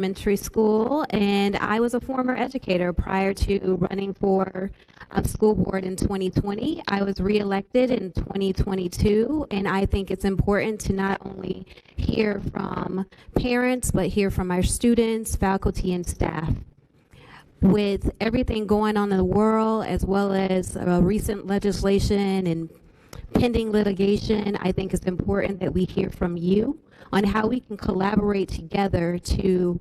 elementary school, and I was a former educator prior to running for school board in 2020. I was reelected in 2022, and I think it's important to not only hear from parents, but hear from our students, faculty, and staff. With everything going on in the world, as well as recent legislation and pending litigation, I think it's important that we hear from you on how we can collaborate together to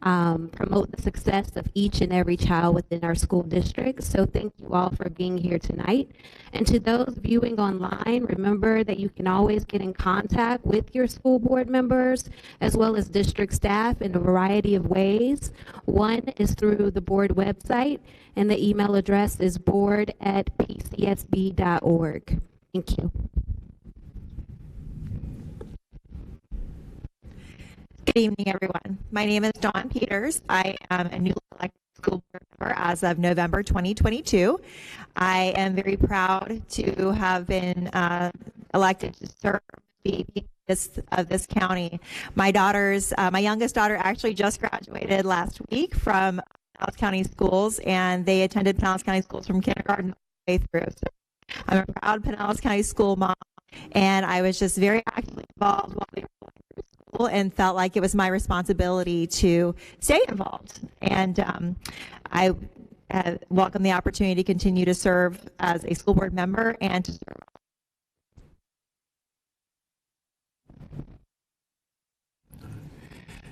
promote the success of each and every child within our school district. So thank you all for being here tonight. And to those viewing online, remember that you can always get in contact with your school board members as well as district staff in a variety of ways. One is through the board website, and the email address is board@pcsb.org. Thank you. Good evening, everyone. My name is Dawn Peters. I am a newly elected school board member as of November 2022. I am very proud to have been elected to serve the people of this county. My youngest daughter actually just graduated last week from Pinellas County Schools, and they attended Pinellas County Schools from kindergarten all the way through. So I'm a proud Pinellas County school mom, and I was just very actively involved while we were going through school and felt like it was my responsibility to stay involved. And I welcome the opportunity to continue to serve as a school board member and to serve.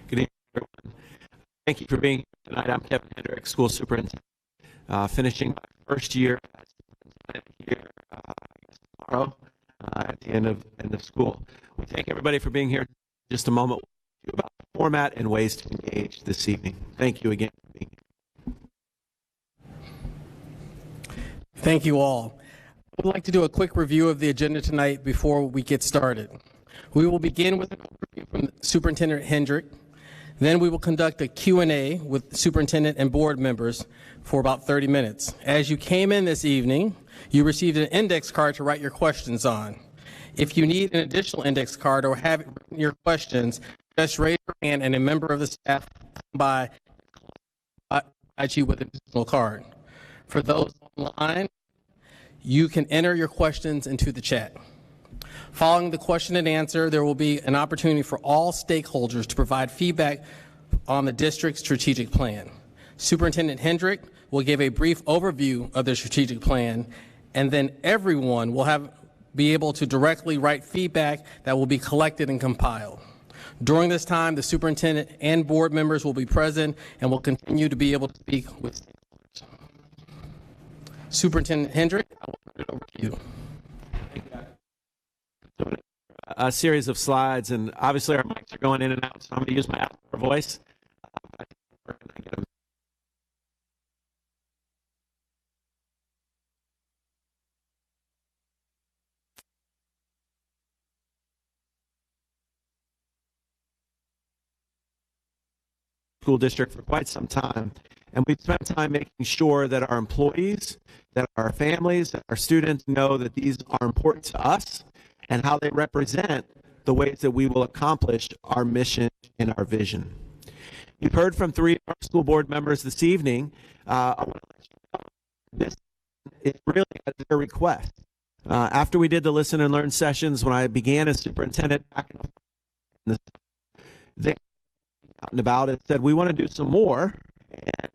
Good evening, everyone. Thank you for being here tonight. I'm Kevin Hendrick, school superintendent, finishing my first year as superintendent here tomorrow at the end of school. We thank everybody for being here. Just a moment about the format and ways to engage this evening. Thank you again for being here. Thank you all. I would like to do a quick review of the agenda tonight before we get started. We will begin with an overview from Superintendent Hendrick. Then we will conduct a Q&A with superintendent and board members for about 30 minutes. As you came in this evening, you received an index card to write your questions on. If you need an additional index card or have your questions, just raise your hand and a member of the staff will come by and provide you with an additional card. For those online, you can enter your questions into the chat. Following the question and answer, there will be an opportunity for all stakeholders to provide feedback on the district's strategic plan. Superintendent Hendrick will give a brief overview of the strategic plan, and then everyone will be able to directly write feedback that will be collected and compiled. During this time, the superintendent and board members will be present and will continue to be able to speak with stakeholders. Superintendent Hendrick, I will turn it over to you. A series of slides, and obviously our mics are going in and out, so I'm going to use my outdoor voice. School district for quite some time, and we've spent time making sure that our employees, that our families, that our students know that these are important to us and how they represent the ways that we will accomplish our mission and our vision. You've heard from 3 of our school board members this evening. I want to let you know this is really at their request. After we did the listen and learn sessions when I began as superintendent back in the they out and about and said we want to do some more, and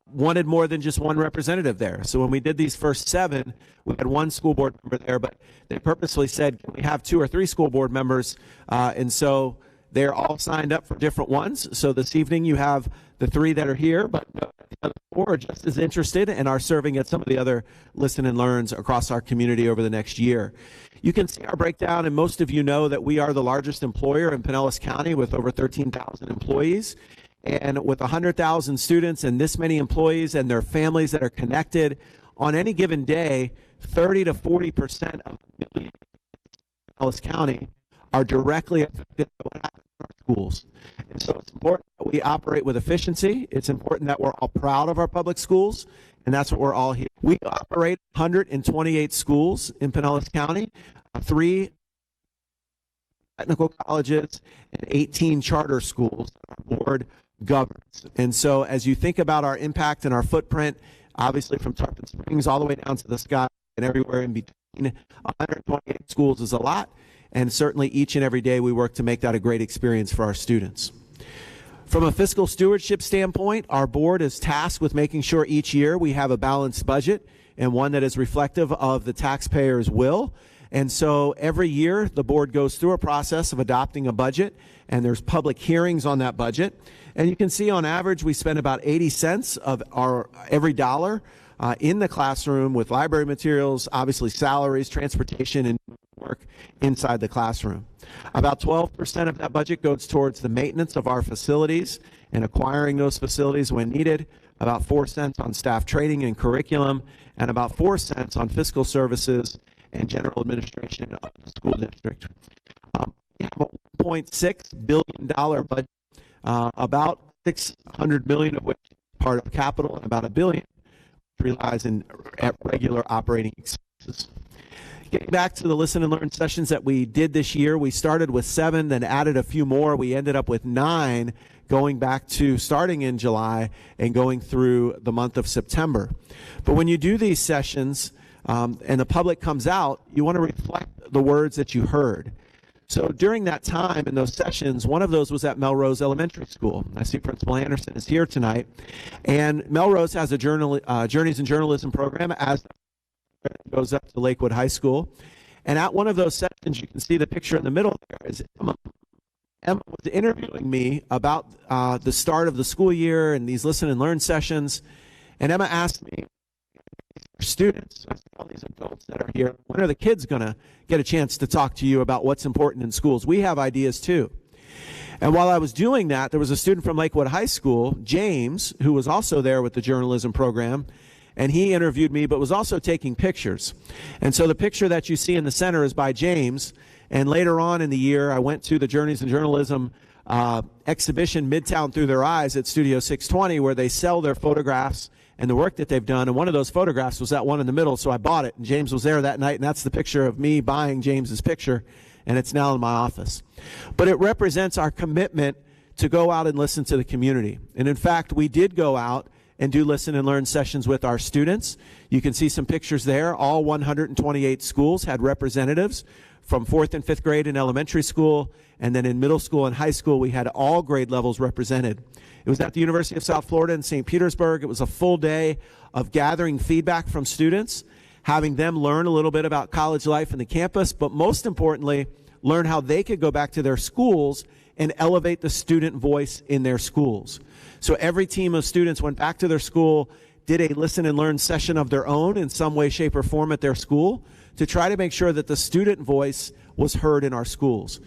wanted more than just one representative there. So when we did these first 7, we had 1 school board member there, but they purposely said, can we have 2 or 3 school board members? And so they're all signed up for different ones. So this evening you have the 3 that are here, but the other 4 are just as interested and are serving at some of the other listen and learns across our community over the next year. You can see our breakdown, and most of you know that we are the largest employer in Pinellas County with over 13,000 employees. And with 100,000 students and this many employees and their families that are connected, on any given day, 30 to 40% of Pinellas County are directly affected by what happens in our schools. And so it's important that we operate with efficiency. It's important that we're all proud of our public schools, and that's what we're all here. We operate 128 schools in Pinellas County, 3 technical colleges, and 18 charter schools that our board governs. And so as you think about our impact and our footprint, obviously from Tarpon Springs all the way down to the sky and everywhere in between, 128 schools is a lot, and certainly each and every day we work to make that a great experience for our students. From a fiscal stewardship standpoint, our board is tasked with making sure each year we have a balanced budget and one that is reflective of the taxpayers' will. And so every year the board goes through a process of adopting a budget, and there's public hearings on that budget. And you can see on average we spend about 80 cents of our every dollar in the classroom with library materials, obviously salaries, transportation, and work inside the classroom. About 12% of that budget goes towards the maintenance of our facilities and acquiring those facilities when needed, about 4 cents on staff training and curriculum, and about 4 cents on fiscal services and general administration of the school district. We have a $1.6 billion budget, about $600 million of which is part of capital, and about $1 billion which relies in regular operating expenses. Getting back to the listen and learn sessions that we did this year, we started with 7, then added a few more. We ended up with 9 going back to starting in July and going through the month of September. But when you do these sessions and the public comes out, you want to reflect the words that you heard. So during that time in those sessions, one of those was at Melrose Elementary School. I see Principal Anderson is here tonight. And Melrose has a Journeys in Journalism program as it goes up to Lakewood High School. And at one of those sessions, you can see the picture in the middle there is Emma. Emma was interviewing me about the start of the school year and these listen and learn sessions. And Emma asked me, students, all these adults that are here, when are the kids going to get a chance to talk to you about what's important in schools? We have ideas too. And while I was doing that, there was a student from Lakewood High School, James, who was also there with the journalism program, and he interviewed me but was also taking pictures. And so the picture that you see in the center is by James, and later on in the year I went to the Journeys in Journalism exhibition, Midtown Through Their Eyes, at Studio 620, where they sell their photographs and the work that they've done. And one of those photographs was that one in the middle, so I bought it. And James was there that night, and that's the picture of me buying James's picture, and it's now in my office. But it represents our commitment to go out and listen to the community. And in fact, we did go out and do listen and learn sessions with our students. You can see some pictures there. All 128 schools had representatives from 4th and 5th grade in elementary school, and then in middle school and high school we had all grade levels represented. It was at the University of South Florida in St. Petersburg. It was a full day of gathering feedback from students, having them learn a little bit about college life and the campus, but most importantly, learn how they could go back to their schools and elevate the student voice in their schools. So every team of students went back to their school, did a listen and learn session of their own in some way, shape, or form at their school to try to make sure that the student voice was heard in our schools.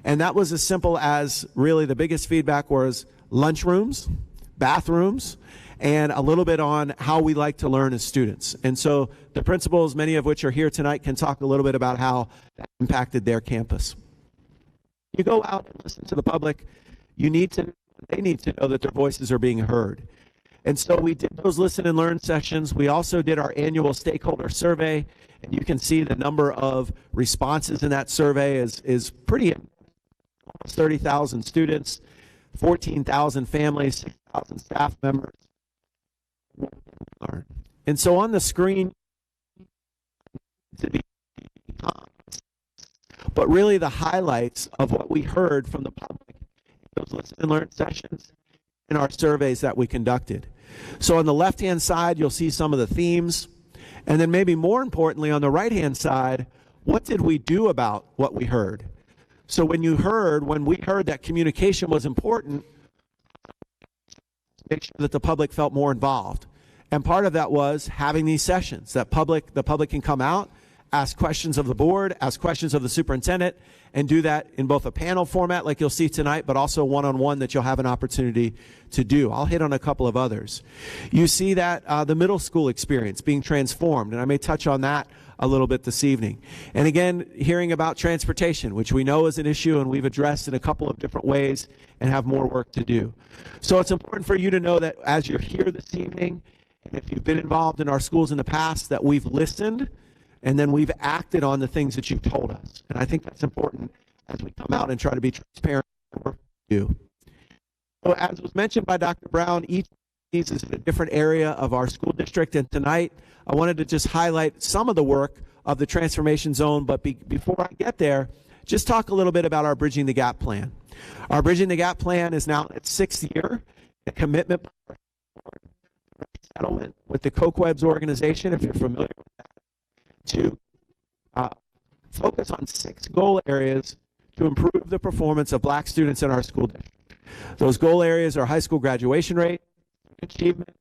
And that was as simple as, really the biggest feedback was lunchrooms, bathrooms, and a little bit on how we like to learn as students. And so the principals, many of which are here tonight, can talk a little bit about how that impacted their campus. You go out and listen to the public, they need to know that their voices are being heard. And so we did those listen and learn sessions. We also did our annual stakeholder survey, and you can see the number of responses in that survey is pretty, almost 30,000 students, 14,000 families, 6,000 staff members. And so on the screen, but really the highlights of what we heard from the public, those listen and learn sessions, in our surveys that we conducted. So on the left-hand side, you'll see some of the themes. And then maybe more importantly, on the right-hand side, what did we do about what we heard? So when we heard that communication was important, make sure that the public felt more involved. And part of that was having these sessions that the public can come out, ask questions of the board, ask questions of the superintendent, and do that in both a panel format like you'll see tonight, but also one-on-one that you'll have an opportunity to do. I'll hit on a couple of others. You see that the middle school experience being transformed, and I may touch on that a little bit this evening. And again, hearing about transportation, which we know is an issue and we've addressed in a couple of different ways and have more work to do. So it's important for you to know that as you're here this evening, and if you've been involved in our schools in the past, that we've listened and then we've acted on the things that you've told us. And I think that's important as we come out and try to be transparent with you. So as was mentioned by Dr. Brown, each of these is in a different area of our school district, and tonight I wanted to just highlight some of the work of the Transformation Zone, but before I get there, just talk a little bit about our Bridging the Gap plan. Our Bridging the Gap plan is now in its 6th year, a commitment settlement with the CokeWebs organization, if you're familiar with that, to focus on 6 goal areas to improve the performance of black students in our school district. Those goal areas are high school graduation rate, achievement,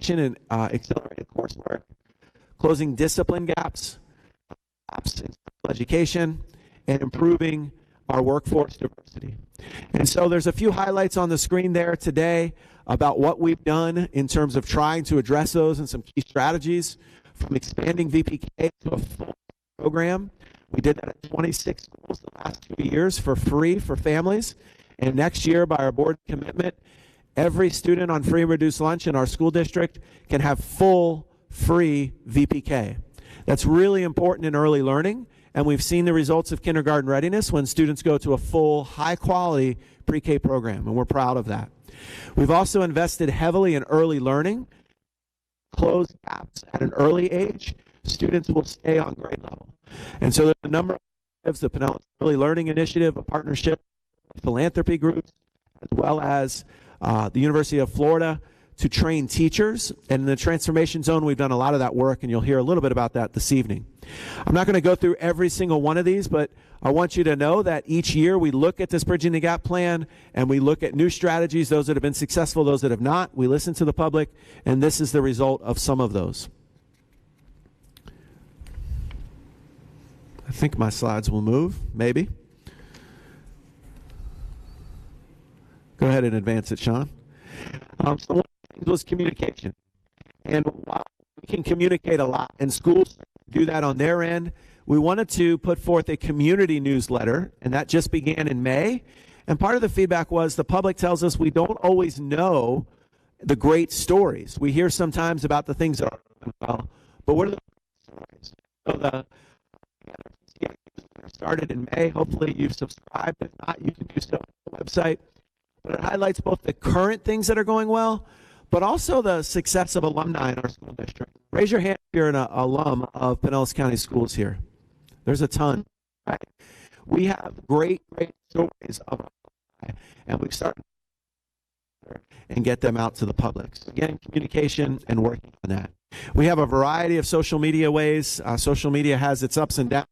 and accelerated coursework, closing discipline gaps in special education, and improving our workforce diversity. And so there's a few highlights on the screen there today about what we've done in terms of trying to address those and some key strategies, from expanding VPK to a full program. We did that at 26 schools the last 2 years for free for families. And next year, by our board commitment, every student on free and reduced lunch in our school district can have full free VPK. That's really important in early learning, and we've seen the results of kindergarten readiness when students go to a full, high-quality pre-K program, and we're proud of that. We've also invested heavily in early learning. Close gaps at an early age, students will stay on grade level. And so there's a number of initiatives, the Pinellas Early Learning Initiative, a partnership with philanthropy groups, as well as the University of Florida, to train teachers. And in the Transformation Zone, we've done a lot of that work, and you'll hear a little bit about that this evening. I'm not going to go through every single one of these, but I want you to know that each year we look at this Bridging the Gap plan, and we look at new strategies, those that have been successful, those that have not. We listen to the public, and this is the result of some of those. I think my slides will move, maybe. Go ahead and advance it, Sean. So one of the things was communication. And while we can communicate a lot, and schools do that on their end, we wanted to put forth a community newsletter, and that just began in May. And part of the feedback was the public tells us we don't always know the great stories. We hear sometimes about the things that are going well, but what are the stories? So the started in May. Hopefully you've subscribed. If not, you can do so on the website. But it highlights both the current things that are going well, but also the success of alumni in our school district. Raise your hand if you're an alum of Pinellas County Schools here. There's a ton, right? We have great stories of alumni, and we've started and get them out to the public. So again, communication and working on that. We have a variety of social media ways. Social media has its ups and downs,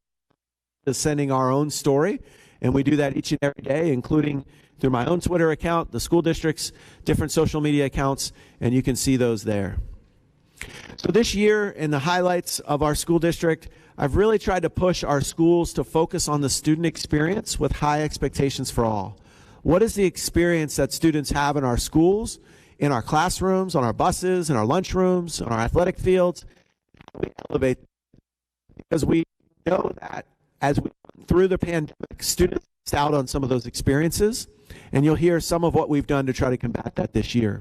sending our own story, and we do that each and every day, including through my own Twitter account, the school district's different social media accounts, and you can see those there. So this year, in the highlights of our school district, I've really tried to push our schools to focus on the student experience with high expectations for all. What is the experience that students have in our schools, in our classrooms, on our buses, in our lunchrooms, on our athletic fields? How do we elevate? Because we know that as we went through the pandemic, students missed out on some of those experiences, and you'll hear some of what we've done to try to combat that this year.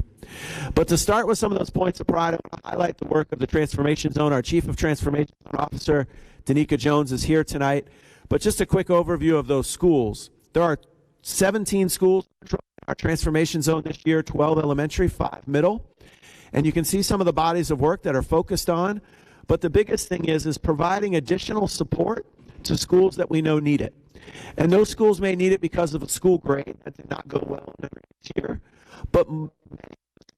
But to start with some of those points of pride, I want to highlight the work of the Transformation Zone. Our Chief of Transformation Zone Officer, Danica Jones, is here tonight. But just a quick overview of those schools. There are 17 schools in our Transformation Zone this year, 12 elementary, 5 middle. And you can see some of the bodies of work that are focused on. But the biggest thing is providing additional support to schools that we know need it. And those schools may need it because of a school grade that did not go well in the previous year. But many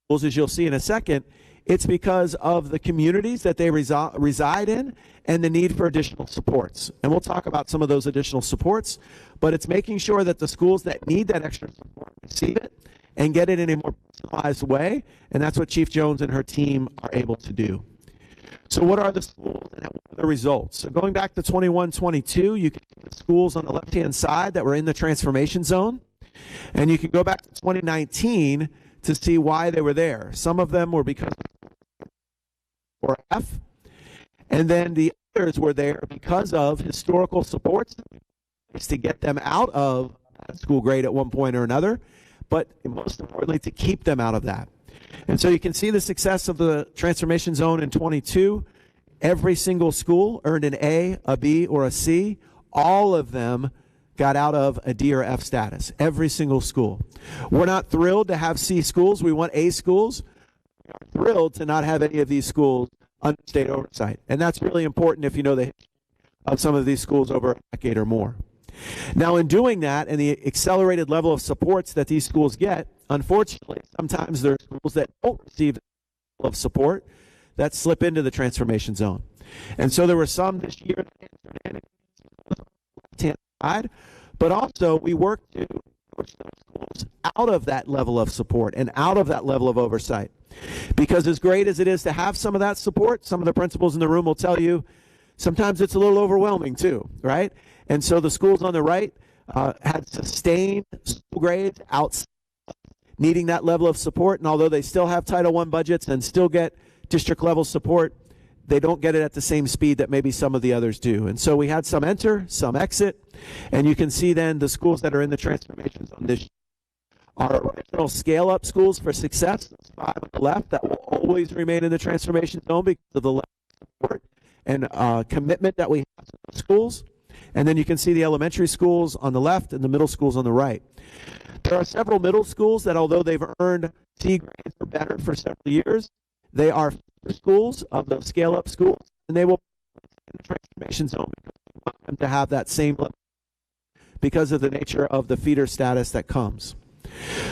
schools, as you'll see in a second, it's because of the communities that they reside in and the need for additional supports. And we'll talk about some of those additional supports, but it's making sure that the schools that need that extra support receive it and get it in a more personalized way, and that's what Chief Jones and her team are able to do. So what are the schools and what are the results? So going back to 21-22, you can see the schools on the left-hand side that were in the Transformation Zone, and you can go back to 2019 to see why they were there. Some of them were because of F, and then the others were there because of historical supports to get them out of that school grade at one point or another, but most importantly, to keep them out of that. And so you can see the success of the Transformation Zone in 22. Every single school earned an A, a B, or a C. All of them got out of a D or F status. Every single school. We're not thrilled to have C schools. We want A schools. We are thrilled to not have any of these schools under state oversight. And that's really important if you know the history of some of these schools over a decade or more. Now, in doing that and the accelerated level of supports that these schools get, unfortunately, sometimes there are schools that don't receive the level of support that slip into the transformation zone. And so there were some this year that entered in on the left-hand side, but also we worked to push those schools out of that level of support and out of that level of oversight. Because as great as it is to have some of that support, some of the principals in the room will tell you, sometimes it's a little overwhelming too, right? And so the schools on the right had sustained school grades outside needing that level of support, and although they still have Title I budgets and still get district level support, they don't get it at the same speed that maybe some of the others do. And so we had some enter, some exit, and you can see then the schools that are in the transformation zone this year are original scale-up schools for success. There's 5 on the left that will always remain in the transformation zone because of the level of support and commitment that we have to those schools. And then you can see the elementary schools on the left and the middle schools on the right. There are several middle schools that, although they've earned C grades or better for several years, they are schools of those scale-up schools, and they will be in the transformation zone because we want them to have that same level because of the nature of the feeder status that comes.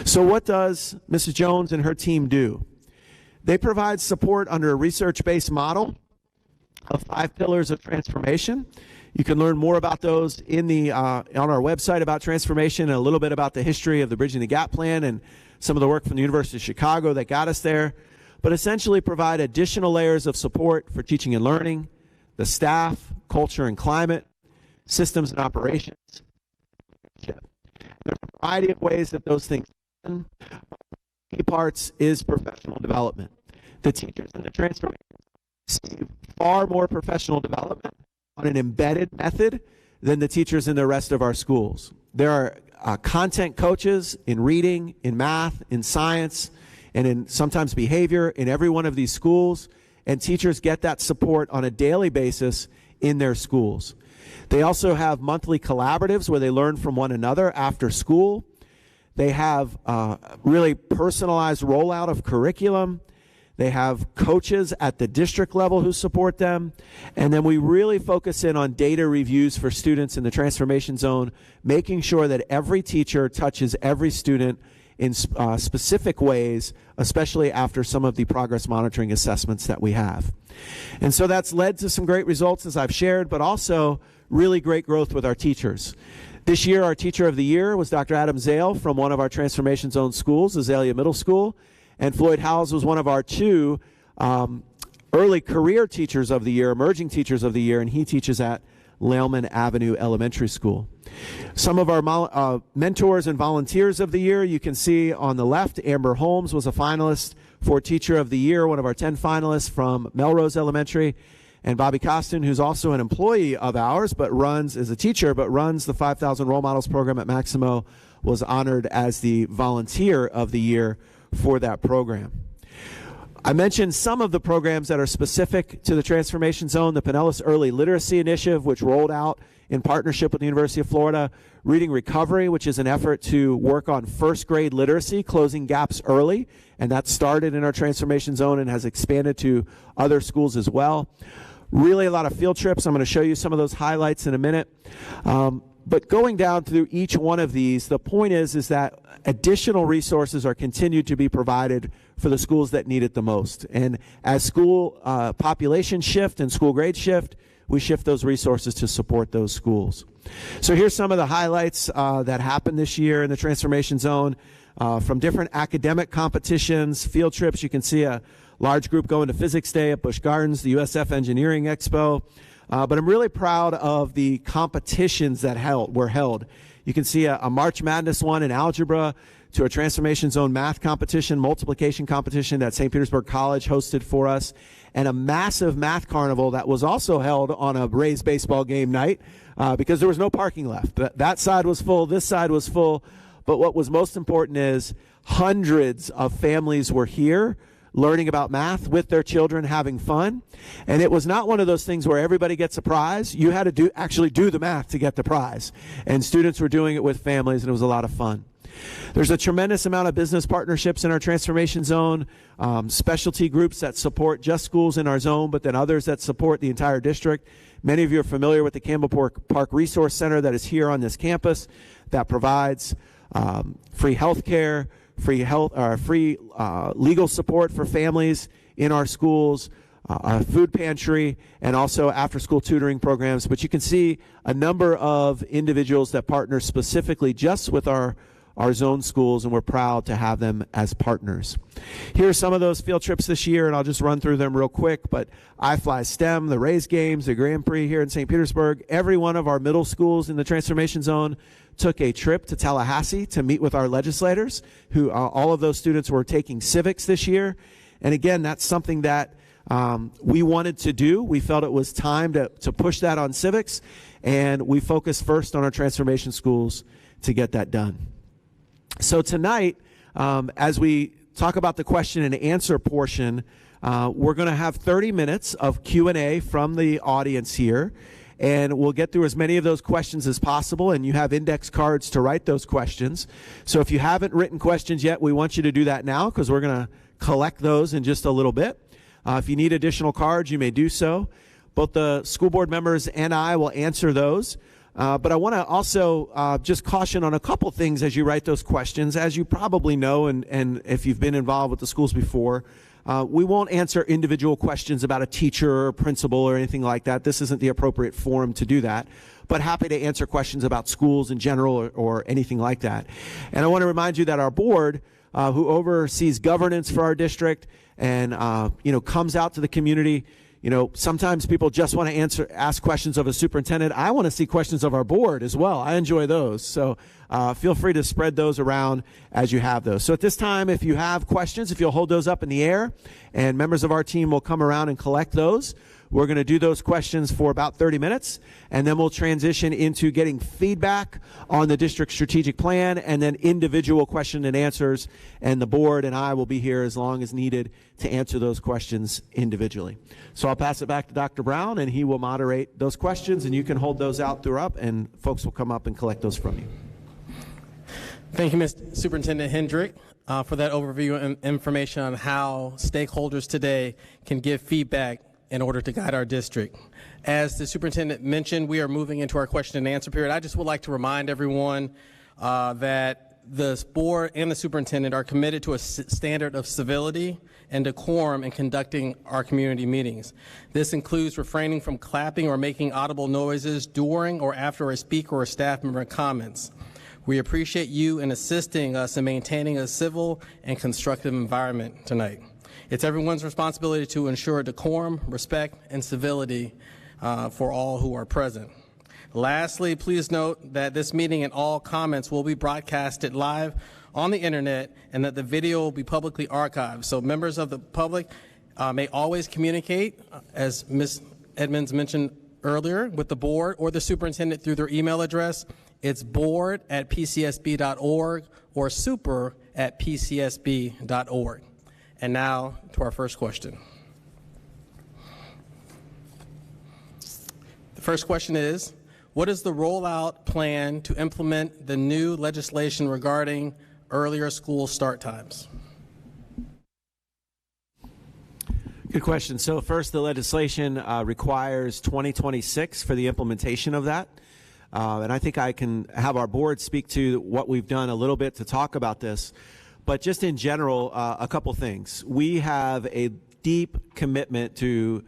So what does Mrs. Jones and her team do? They provide support under a research-based model of 5 pillars of transformation. You can learn more about those in the on our website about transformation and a little bit about the history of the Bridging the Gap plan and some of the work from the University of Chicago that got us there. But essentially provide additional layers of support for teaching and learning, the staff, culture and climate, systems and operations. There's a variety of ways that those things happen. Key parts is professional development. The teachers in the transformation receive far more professional development on an embedded method than the teachers in the rest of our schools. There are content coaches in reading, in math, in science, and in sometimes behavior in every one of these schools, and teachers get that support on a daily basis in their schools. They also have monthly collaboratives where they learn from one another after school. They have really personalized rollout of curriculum. They have coaches at the district level who support them. And then we really focus in on data reviews for students in the transformation zone, making sure that every teacher touches every student in specific ways, especially after some of the progress monitoring assessments that we have. And so that's led to some great results, as I've shared, but also really great growth with our teachers. This year, our Teacher of the Year was Dr. Adam Zale from one of our transformation zone schools, Azalea Middle School, and Floyd Howells was one of our 2 early career teachers of the year, emerging teachers of the year, and he teaches at Layman Avenue Elementary School. Some of our mentors and volunteers of the year, you can see on the left, Amber Holmes was a finalist for Teacher of the Year, one of our 10 finalists from Melrose Elementary, and Bobby Costin, who's also an employee of ours, but is a teacher, but runs the 5,000 Role Models program at Maximo, was honored as the Volunteer of the Year for that program. I mentioned some of the programs that are specific to the Transformation Zone, the Pinellas Early Literacy Initiative, which rolled out in partnership with the University of Florida, Reading Recovery, which is an effort to work on first grade literacy, closing gaps early, and that started in our Transformation Zone and has expanded to other schools as well. Really a lot of field trips. I'm going to show you some of those highlights in a minute. But going down through each one of these, the point is that additional resources are continued to be provided for the schools that need it the most. And as school population shift and school grades shift, we shift those resources to support those schools. So here's some of the highlights that happened this year in the Transformation Zone from different academic competitions, field trips. You can see a large group going to Physics Day at Busch Gardens, the USF Engineering Expo. But I'm really proud of the competitions that were held. You can see a March Madness one in algebra, to a Transformation Zone math competition, multiplication competition that St. Petersburg College hosted for us, and a massive math carnival that was also held on a Rays baseball game night because there was no parking left. That side was full, this side was full, but what was most important is hundreds of families were here learning about math with their children, having fun. And it was not one of those things where everybody gets a prize. You had to actually do the math to get the prize. And students were doing it with families, and it was a lot of fun. There's a tremendous amount of business partnerships in our transformation zone, specialty groups that support just schools in our zone, but then others that support the entire district. Many of you are familiar with the Campbell Park Resource Center that is here on this campus that provides free health care, free legal support for families in our schools, a food pantry, and also after-school tutoring programs. But you can see a number of individuals that partner specifically just with our zone schools, and we're proud to have them as partners. Here are some of those field trips this year, and I'll just run through them real quick. But iFly STEM, the Rays games, the Grand Prix here in St. Petersburg. Every one of our middle schools in the transformation zone took a trip to Tallahassee to meet with our legislators, who all of those students were taking civics this year. And again, that's something that we wanted to do. We felt it was time to push that on civics, and we focused first on our transformation schools to get that done. So tonight, as we talk about the question and answer portion, we're going to have 30 minutes of Q&A from the audience here, and we'll get through as many of those questions as possible, and you have index cards to write those questions. So if you haven't written questions yet, we want you to do that now, because we're going to collect those in just a little bit. If you need additional cards, you may do so. Both the school board members and I will answer those. But I want to also just caution on a couple things as you write those questions. As you probably know, and if you've been involved with the schools before, we won't answer individual questions about a teacher or principal or anything like that. This isn't the appropriate forum to do that. But happy to answer questions about schools in general or anything like that. And I want to remind you that our board, who oversees governance for our district and comes out to the community. Sometimes people just want to ask questions of a superintendent. I want to see questions of our board as well. I enjoy those. So feel free to spread those around as you have those. So at this time, if you have questions, if you'll hold those up in the air, and members of our team will come around and collect those. We're going to do those questions for about 30 minutes, and then we'll transition into getting feedback on the district strategic plan, and then individual question and answers, and the board and I will be here as long as needed to answer those questions individually. So I'll pass it back to Dr. Brown, and he will moderate those questions, and you can hold those out throughout, and folks will come up and collect those from you. Thank you, Mr. Superintendent Hendrick, for that overview and information on how stakeholders today can give feedback in order to guide our district. As the superintendent mentioned, we are moving into our question and answer period. I just would like to remind everyone that the board and the superintendent are committed to a standard of civility and decorum in conducting our community meetings. This includes refraining from clapping or making audible noises during or after a speaker or staff member comments. We appreciate you in assisting us in maintaining a civil and constructive environment tonight. It's everyone's responsibility to ensure decorum, respect, and civility for all who are present. Lastly, please note that this meeting and all comments will be broadcasted live on the internet, and that the video will be publicly archived. So members of the public may always communicate, as Ms. Edmonds mentioned earlier, with the board or the superintendent through their email address. It's board@pcsb.org or super@pcsb.org. And now to our first question. The first question is, what is the rollout plan to implement the new legislation regarding earlier school start times? Good question. So first, the legislation requires 2026 for the implementation of that. And I think I can have our board speak to what we've done a little bit to talk about this. But just in general, a couple things. We have a deep commitment to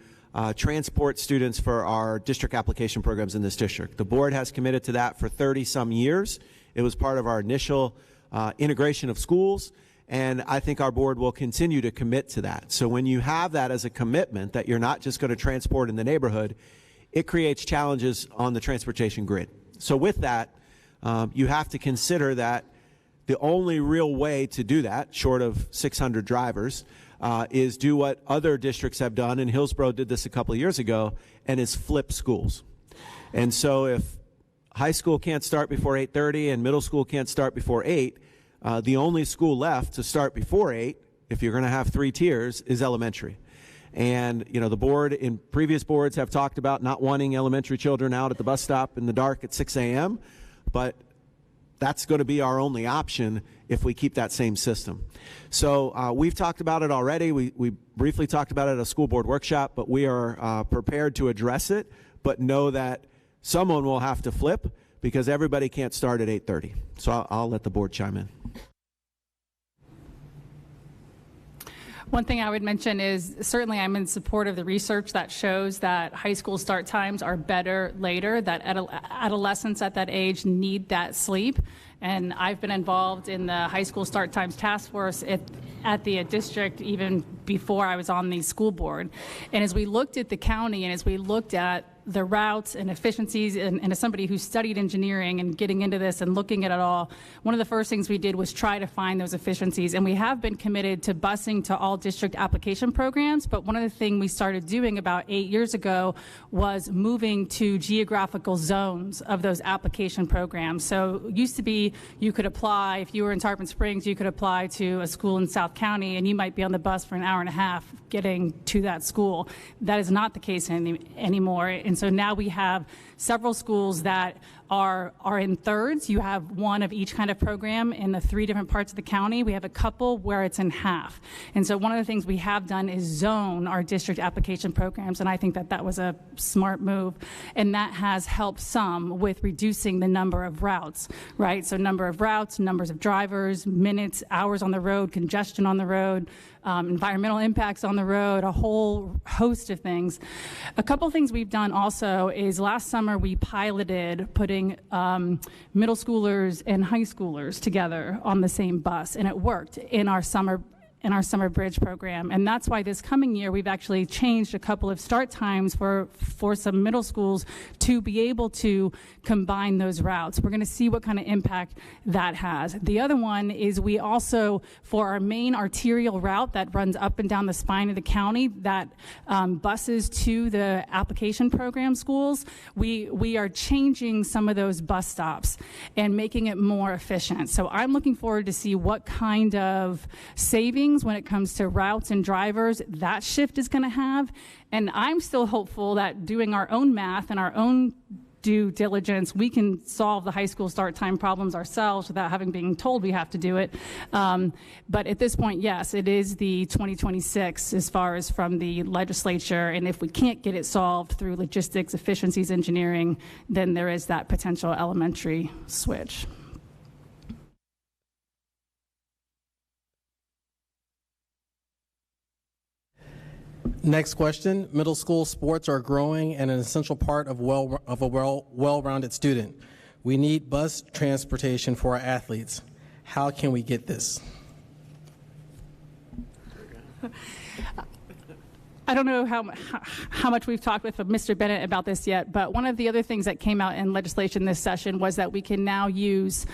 transport students for our district application programs in this district. The board has committed to that for 30-some years. It was part of our initial integration of schools, and I think our board will continue to commit to that. So when you have that as a commitment that you're not just going to transport in the neighborhood, it creates challenges on the transportation grid. So with that, you have to consider that the only real way to do that, short of 600 drivers, is do what other districts have done, and Hillsborough did this a couple of years ago, and is flip schools. And so if high school can't start before 8:30 and middle school can't start before 8, the only school left to start before 8 if you're going to have 3 tiers, is elementary. And, you know, the board in previous boards have talked about not wanting elementary children out at the bus stop in the dark at 6 a.m., but that's going to be our only option if we keep that same system. So we've talked about it already. We briefly talked about it at a school board workshop, but we are prepared to address it, but know that someone will have to flip because everybody can't start at 8:30. So I'll let the board chime in. One thing I would mention is certainly I'm in support of the research that shows that high school start times are better later, that adolescents at that age need that sleep. And I've been involved in the high school start times task force at the district even before I was on the school board. And as we looked at the county and as we looked at the routes and efficiencies, and as somebody who studied engineering and getting into this and looking at it all, one of the first things we did was try to find those efficiencies. And we have been committed to busing to all district application programs, but one of the things we started doing about 8 years ago was moving to geographical zones of those application programs. So it used to be you could apply, if you were in Tarpon Springs, you could apply to a school in South County and you might be on the bus for an hour and a half getting to that school. That is not the case anymore. And so now we have several schools that are in thirds. You have one of each kind of program in the 3 different parts of the county. We have a couple where it's in half. And so one of the things we have done is zone our district application programs, and I think that that was a smart move. And that has helped some with reducing the number of routes, right? So number of routes, numbers of drivers, minutes, hours on the road, congestion on the road, environmental impacts on the road, a whole host of things. A couple things we've done also is last summer we piloted putting middle schoolers and high schoolers together on the same bus, and it worked in our summer bridge program. And that's why this coming year we've actually changed a couple of start times for some middle schools to be able to combine those routes. We're going to see what kind of impact that has. The other one is we also, for our main arterial route that runs up and down the spine of the county, that buses to the application program schools, we are changing some of those bus stops and making it more efficient. So I'm looking forward to see what kind of savings when it comes to routes and drivers that shift is going to have. And I'm still hopeful that doing our own math and our own due diligence, we can solve the high school start time problems ourselves without having been told we have to do it. But at this point, yes, it is the 2026 as far as from the legislature. And if we can't get it solved through logistics, efficiencies, engineering, then there is that potential elementary switch. Next question. Middle school sports are growing and an essential part of a well-rounded student. We need bus transportation for our athletes. How can we get this? I don't know how much we've talked with Mr. Bennett about this yet, but one of the other things that came out in legislation this session was that we can now use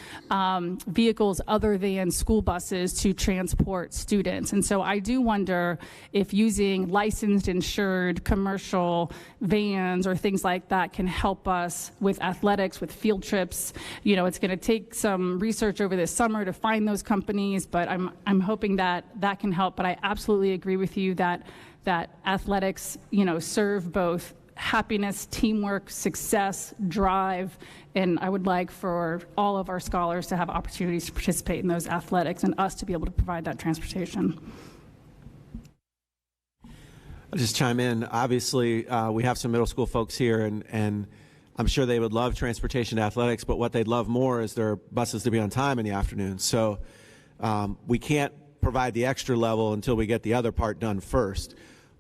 vehicles other than school buses to transport students. And so I do wonder if using licensed, insured, commercial vans or things like that can help us with athletics, with field trips. You know, it's going to take some research over this summer to find those companies, but I'm hoping that that can help. But I absolutely agree with you that athletics, you know, serve both happiness, teamwork, success, drive, and I would like for all of our scholars to have opportunities to participate in those athletics and us to be able to provide that transportation. I'll just chime in. Obviously, we have some middle school folks here, and I'm sure they would love transportation to athletics, but what they'd love more is their buses to be on time in the afternoon. So we can't provide the extra level until we get the other part done first.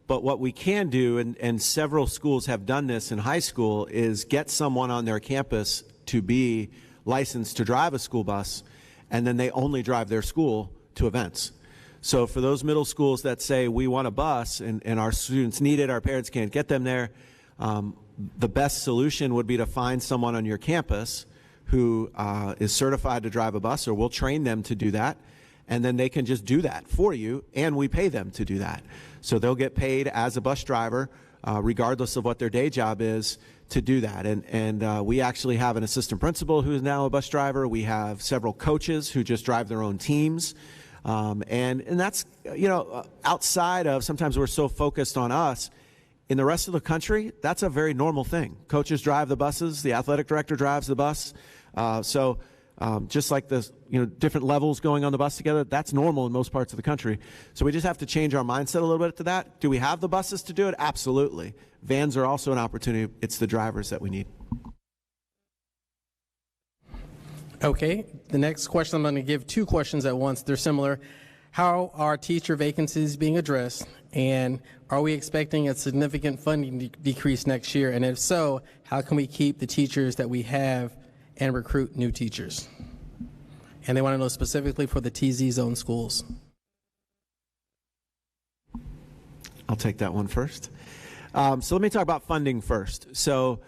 But what we can do, and several schools have done this in high school, is get someone on their campus to be licensed to drive a school bus, and then they only drive their school to events. So for those middle schools that say we want a bus and our students need it, our parents can't get them there, the best solution would be to find someone on your campus who is certified to drive a bus, or we'll train them to do that. And then they can just do that for you, and we pay them to do that. So they'll get paid as a bus driver, regardless of what their day job is, to do that. And we actually have an assistant principal who is now a bus driver. We have several coaches who just drive their own teams. And that's, outside of, sometimes we're so focused on us. In the rest of the country, that's a very normal thing. Coaches drive the buses, the athletic director drives the bus. Just like the different levels going on the bus together, that's normal in most parts of the country. So we just have to change our mindset a little bit to that. Do we have the buses to do it? Absolutely. Vans are also an opportunity. It's the drivers that we need. Okay, the next question, I'm going to give two questions at once. They're similar. How are teacher vacancies being addressed? And are we expecting a significant funding decrease next year? And if so, how can we keep the teachers that we have and recruit new teachers? And they want to know specifically for the TZ zone schools. I'll take that one first. So let me talk about funding first. So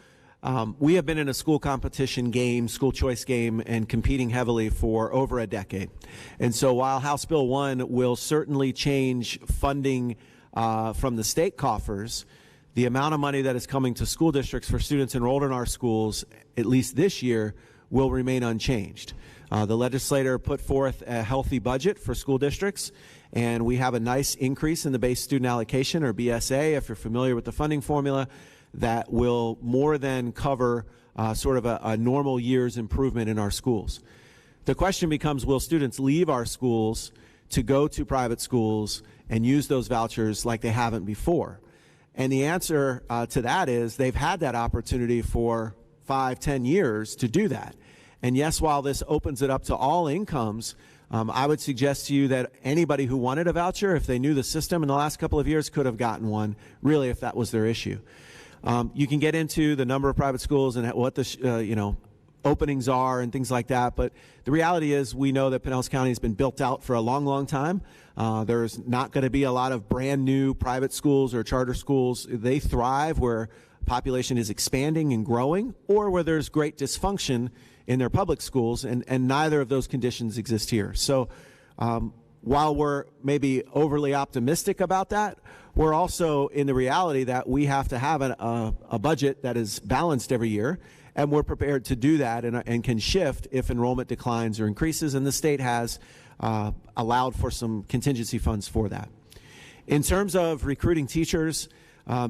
we have been in a school competition game, school choice game, and competing heavily for over a decade. And so while House Bill 1 will certainly change funding from the state coffers, the amount of money that is coming to school districts for students enrolled in our schools, at least this year, will remain unchanged. The legislator put forth a healthy budget for school districts, and we have a nice increase in the base student allocation, or BSA, if you're familiar with the funding formula, that will more than cover sort of a normal year's improvement in our schools. The question becomes, will students leave our schools to go to private schools and use those vouchers like they haven't before? And the answer to that is they've had that opportunity for 5-10 years to do that. And yes, while this opens it up to all incomes, I would suggest to you that anybody who wanted a voucher, if they knew the system in the last couple of years, could have gotten one, really, if that was their issue. You can get into the number of private schools and what the openings are and things like that, but the reality is we know that Pinellas County has been built out for a long, long time. There's not going to be a lot of brand new private schools or charter schools. They thrive where population is expanding and growing, or where there's great dysfunction in their public schools, and neither of those conditions exist here. So while we're maybe overly optimistic about that, we're also in the reality that we have to have a budget that is balanced every year, and we're prepared to do that and can shift if enrollment declines or increases, and the state has allowed for some contingency funds for that. In terms of recruiting teachers,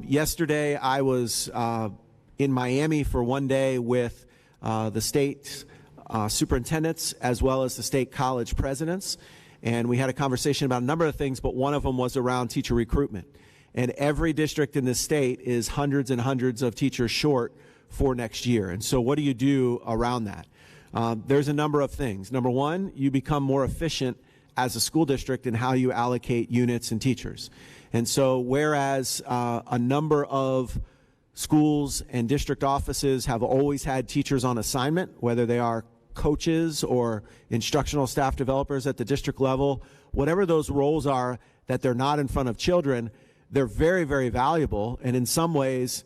yesterday I was in Miami for one day with the state superintendents as well as the state college presidents. And we had a conversation about a number of things, but one of them was around teacher recruitment. And every district in the state is hundreds and hundreds of teachers short for next year. And so what do you do around that? There's a number of things. Number one, you become more efficient as a school district in how you allocate units and teachers. And so whereas a number of schools and district offices have always had teachers on assignment, whether they are coaches or instructional staff developers at the district level, whatever those roles are that they're not in front of children, they're very, very valuable. And in some ways,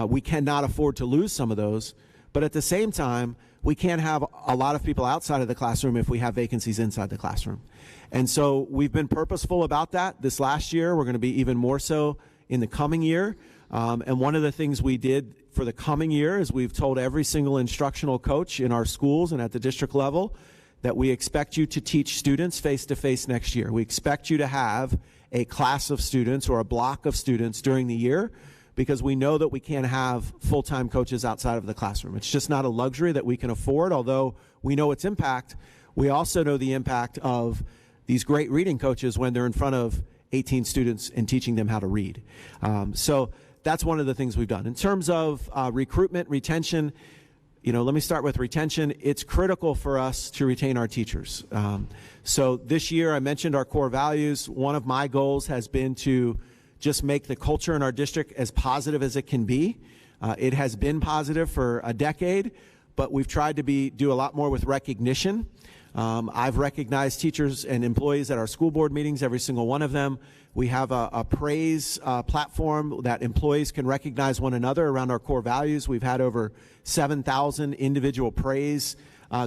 we cannot afford to lose some of those. But at the same time, we can't have a lot of people outside of the classroom if we have vacancies inside the classroom. And so we've been purposeful about that this last year. We're going to be even more so in the coming year. And one of the things we did for the coming year is we've told every single instructional coach in our schools and at the district level that we expect you to teach students face-to-face next year. We expect you to have a class of students or a block of students during the year, because we know that we can't have full-time coaches outside of the classroom. It's just not a luxury that we can afford, although we know its impact. We also know the impact of these great reading coaches when they're in front of 18 students and teaching them how to read. So that's one of the things we've done. In terms of recruitment, retention, let me start with retention. It's critical for us to retain our teachers. So this year, I mentioned our core values. One of my goals has been to just make the culture in our district as positive as it can be. It has been positive for a decade, but we've tried to do a lot more with recognition. I've recognized teachers and employees at our school board meetings, every single one of them. We have a praise platform that employees can recognize one another around our core values. We've had over 7,000 individual praise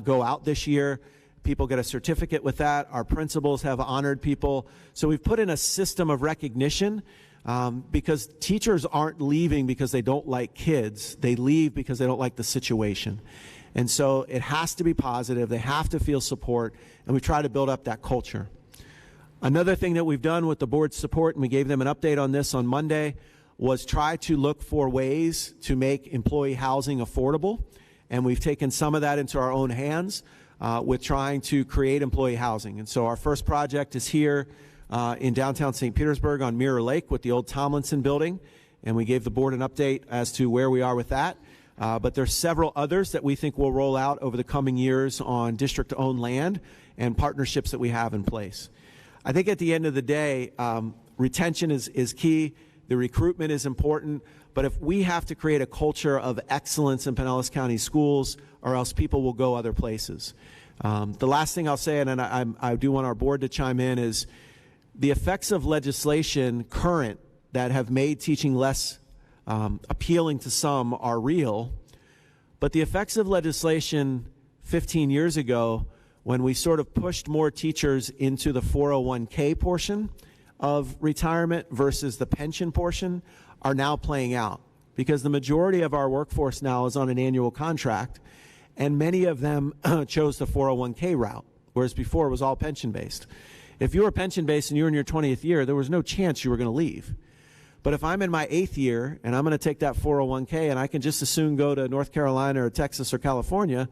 go out this year. People get a certificate with that. Our principals have honored people. So we've put in a system of recognition because teachers aren't leaving because they don't like kids. They leave because they don't like the situation. And so it has to be positive. They have to feel support, and we try to build up that culture. Another thing that we've done with the board's support, and we gave them an update on this on Monday, was try to look for ways to make employee housing affordable. And we've taken some of that into our own hands with trying to create employee housing. And so our first project is here in downtown St. Petersburg on Mirror Lake with the old Tomlinson building. And we gave the board an update as to where we are with that. But there's several others that we think will roll out over the coming years on district-owned land and partnerships that we have in place. I think at the end of the day, retention is key. The recruitment is important. But if we have to create a culture of excellence in Pinellas County Schools, or else people will go other places. The last thing I'll say, and I do want our board to chime in, is the effects of legislation current that have made teaching less appealing to some are real. But the effects of legislation 15 years ago, when we sort of pushed more teachers into the 401k portion of retirement versus the pension portion, are now playing out, because the majority of our workforce now is on an annual contract, and many of them chose the 401k route, whereas before it was all pension-based. If you were pension-based and you were in your 20th year, there was no chance you were going to leave. But if I'm in my 8th year and I'm going to take that 401k and I can just as soon go to North Carolina or Texas or California,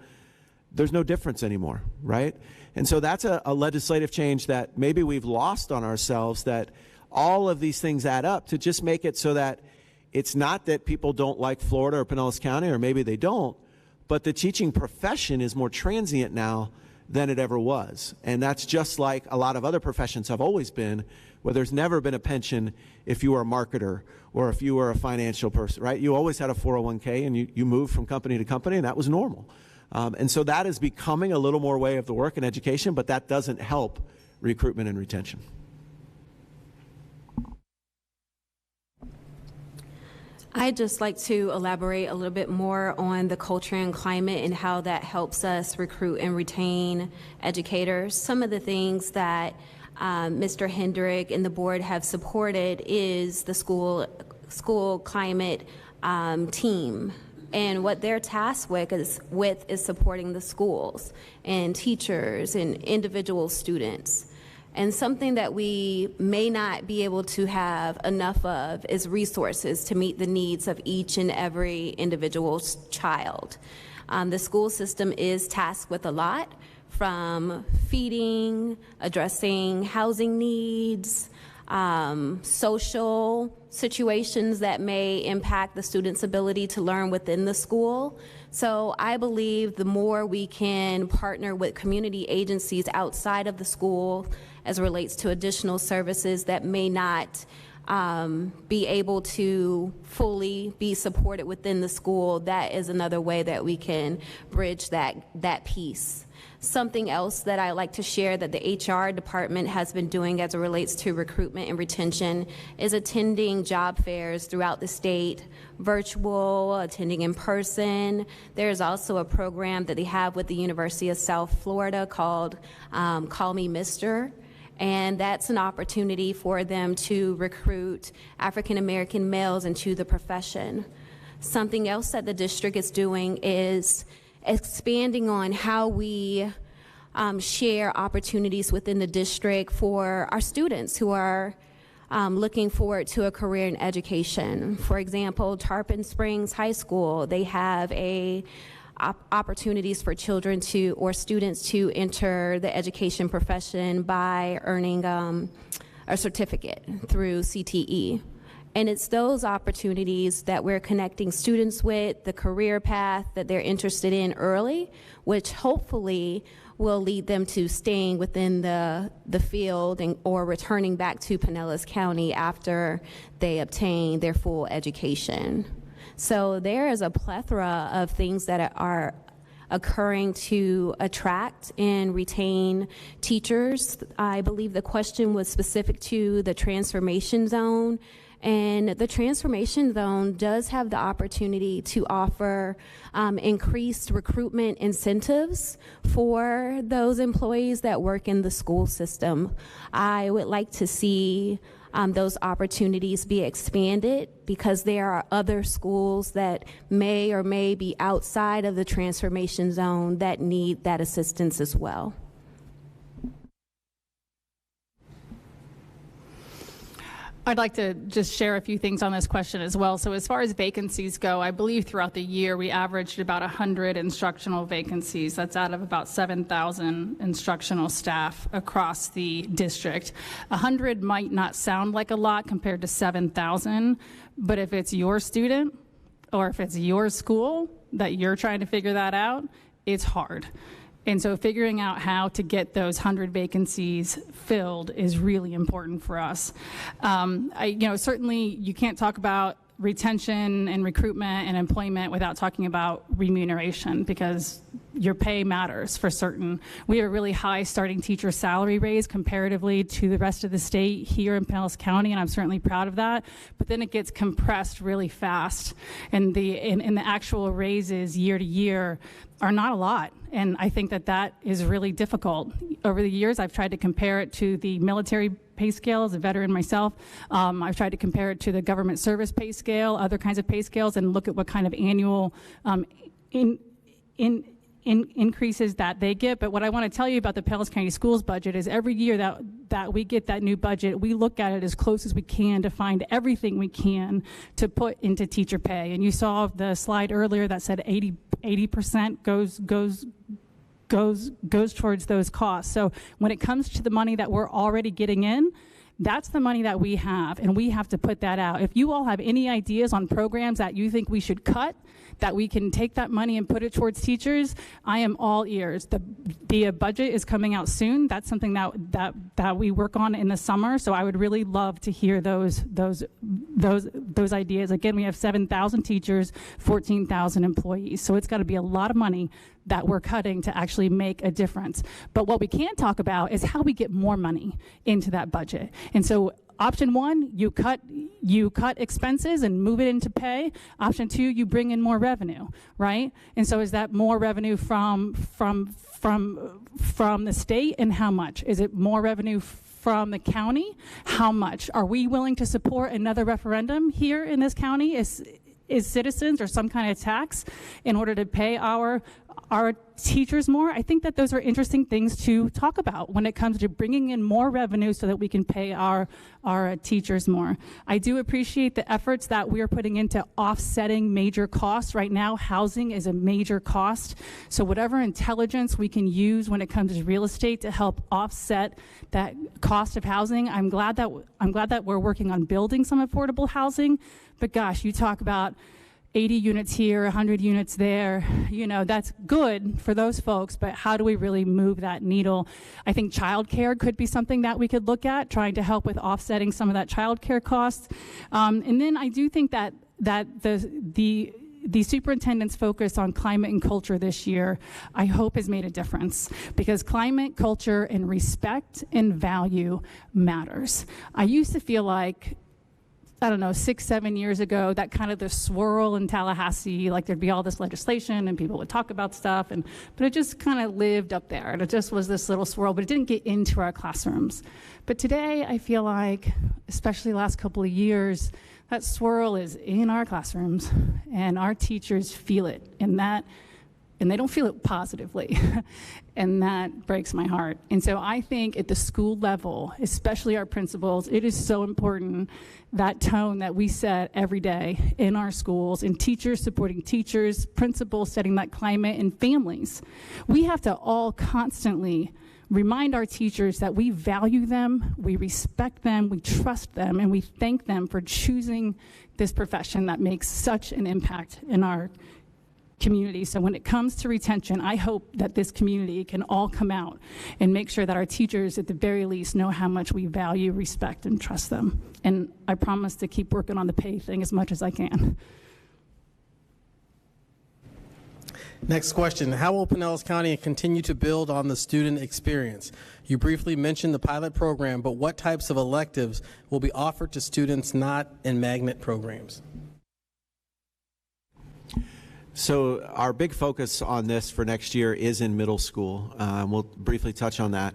there's no difference anymore, right? And so that's a legislative change that maybe we've lost on ourselves, that all of these things add up to just make it so that it's not that people don't like Florida or Pinellas County, or maybe they don't, but the teaching profession is more transient now than it ever was. And that's just like a lot of other professions have always been, where there's never been a pension if you were a marketer or if you were a financial person, right? You always had a 401k and you moved from company to company, and that was normal. And so that is becoming a little more way of the work in education, but that doesn't help recruitment and retention. I'd just like to elaborate a little bit more on the culture and climate and how that helps us recruit and retain educators. Some of the things that Mr. Hendrick and the board have supported is the school climate team. And what they're tasked with is supporting the schools and teachers and individual students. And something that we may not be able to have enough of is resources to meet the needs of each and every individual child. The school system is tasked with a lot, from feeding, addressing housing needs, social situations that may impact the student's ability to learn within the school. So I believe the more we can partner with community agencies outside of the school as it relates to additional services that may not be able to fully be supported within the school, that is another way that we can bridge that piece. Something else that I like to share that the HR department has been doing as it relates to recruitment and retention is attending job fairs throughout the state, virtual, attending in person. There's also a program that they have with the University of South Florida called Call Me Mr., and that's an opportunity for them to recruit African American males into the profession. Something else that the district is doing is expanding on how we share opportunities within the district for our students who are looking forward to a career in education. For example, Tarpon Springs High School, they have opportunities for children or students to enter the education profession by earning a certificate through CTE. And it's those opportunities that we're connecting students with, the career path that they're interested in early, which hopefully will lead them to staying within the field or returning back to Pinellas County after they obtain their full education. So there is a plethora of things that are occurring to attract and retain teachers. I believe the question was specific to the transformation zone. And the transformation zone does have the opportunity to offer increased recruitment incentives for those employees that work in the school system. I would like to see those opportunities be expanded, because there are other schools that may or may be outside of the transformation zone that need that assistance as well. I'd like to just share a few things on this question as well. So as far as vacancies go, I believe throughout the year we averaged about 100 instructional vacancies. That's out of about 7,000 instructional staff across the district. 100 might not sound like a lot compared to 7,000, but if it's your student or if it's your school that you're trying to figure that out, it's hard. And so figuring out how to get those 100 vacancies filled is really important for us. Certainly you can't talk about retention and recruitment and employment without talking about remuneration, because your pay matters for certain. We have a really high starting teacher salary raise comparatively to the rest of the state here in Pinellas County, and I'm certainly proud of that. But then it gets compressed really fast, and the actual raises year to year are not a lot. And I think that is really difficult. Over the years, I've tried to compare it to the military pay scale as a veteran myself. I've tried to compare it to the government service pay scale, other kinds of pay scales, and look at what kind of annual increases that they get. But what I want to tell you about the Pinellas County Schools budget is every year that we get that new budget, we look at it as close as we can to find everything we can to put into teacher pay. And you saw the slide earlier that said 80% goes towards those costs. So when it comes to the money that we're already getting in, that's the money that we have, and we have to put that out. If you all have any ideas on programs that you think we should cut, that we can take that money and put it towards teachers, I am all ears. The budget is coming out soon. That's something that we work on in the summer. So I would really love to hear those ideas. Again, we have 7,000 teachers, 14,000 employees. So it's got to be a lot of money that we're cutting to actually make a difference. But what we can talk about is how we get more money into that budget. And so option one, you cut expenses and move it into pay. Option two, you bring in more revenue, right? And so is that more revenue from the state, and how much? Is it more revenue from the county? How much? Are we willing to support another referendum here in this county as citizens, or some kind of tax in order to pay our teachers more? I think that those are interesting things to talk about when it comes to bringing in more revenue so that we can pay our teachers more. I do appreciate the efforts that we are putting into offsetting major costs. Right now, housing is a major cost. So whatever intelligence we can use when it comes to real estate to help offset that cost of housing, I'm glad that we're working on building some affordable housing. But gosh, you talk about 80 units here, 100 units there, that's good for those folks, but how do we really move that needle? I think childcare could be something that we could look at, trying to help with offsetting some of that childcare costs. And then I do think that the superintendent's focus on climate and culture this year, I hope, has made a difference, because climate, culture, and respect and value matters. I used to feel like, 6-7 years ago, that kind of the swirl in Tallahassee, like there'd be all this legislation and people would talk about stuff, but it just kind of lived up there, and it just was this little swirl, but it didn't get into our classrooms. But today, I feel like, especially the last couple of years, that swirl is in our classrooms, and our teachers feel it, and they don't feel it positively, and that breaks my heart. And so I think at the school level, especially our principals, it is so important, that tone that we set every day in our schools, and teachers supporting teachers, principals setting that climate, and families. We have to all constantly remind our teachers that we value them, we respect them, we trust them, and we thank them for choosing this profession that makes such an impact in our community. So when it comes to retention, I hope that this community can all come out and make sure that our teachers, at the very least, know how much we value, respect, and trust them. And I promise to keep working on the pay thing as much as I can. Next question. How will Pinellas County continue to build on the student experience? You briefly mentioned the pilot program, but what types of electives will be offered to students not in magnet programs? So our big focus on this for next year is in middle school. We'll briefly touch on that.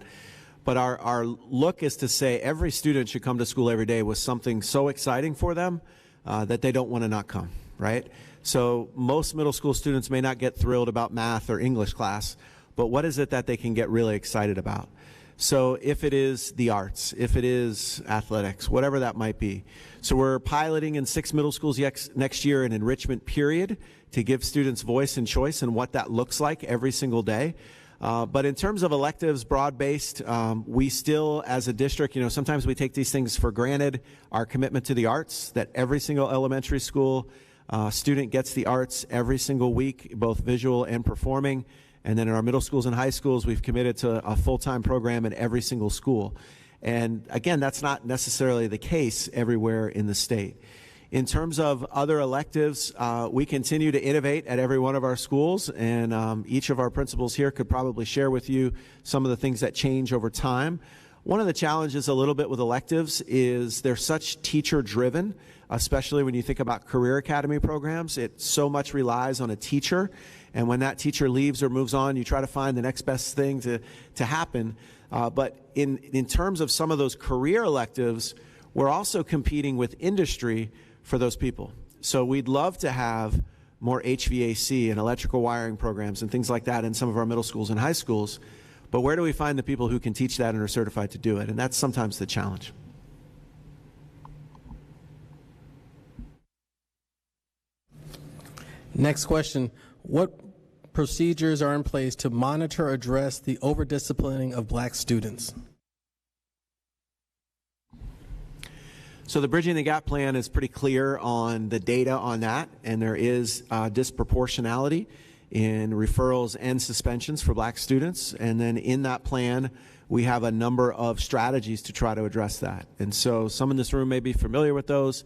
But our look is to say every student should come to school every day with something so exciting for them that they don't want to not come, right? So most middle school students may not get thrilled about math or English class, but what is it that they can get really excited about? So if it is the arts, if it is athletics, whatever that might be. So we're piloting in 6 middle schools next year an enrichment period to give students voice and choice and what that looks like every single day. But in terms of electives, broad-based, we still, as a district, sometimes we take these things for granted, our commitment to the arts, that every single elementary school student gets the arts every single week, both visual and performing. And then in our middle schools and high schools, we've committed to a full-time program in every single school. And again, that's not necessarily the case everywhere in the state. In terms of other electives, we continue to innovate at every one of our schools, and each of our principals here could probably share with you some of the things that change over time. One of the challenges a little bit with electives is they're such teacher-driven, especially when you think about career academy programs. It so much relies on a teacher, and when that teacher leaves or moves on, you try to find the next best thing to happen. But in terms of some of those career electives, we're also competing with industry for those people. So we'd love to have more HVAC and electrical wiring programs and things like that in some of our middle schools and high schools. But where do we find the people who can teach that and are certified to do it? And that's sometimes the challenge. Next question. What procedures are in place to monitor or address the overdisciplining of black students? So the Bridging the Gap plan is pretty clear on the data on that, and there is disproportionality in referrals and suspensions for black students. And then in that plan, we have a number of strategies to try to address that. And so some in this room may be familiar with those,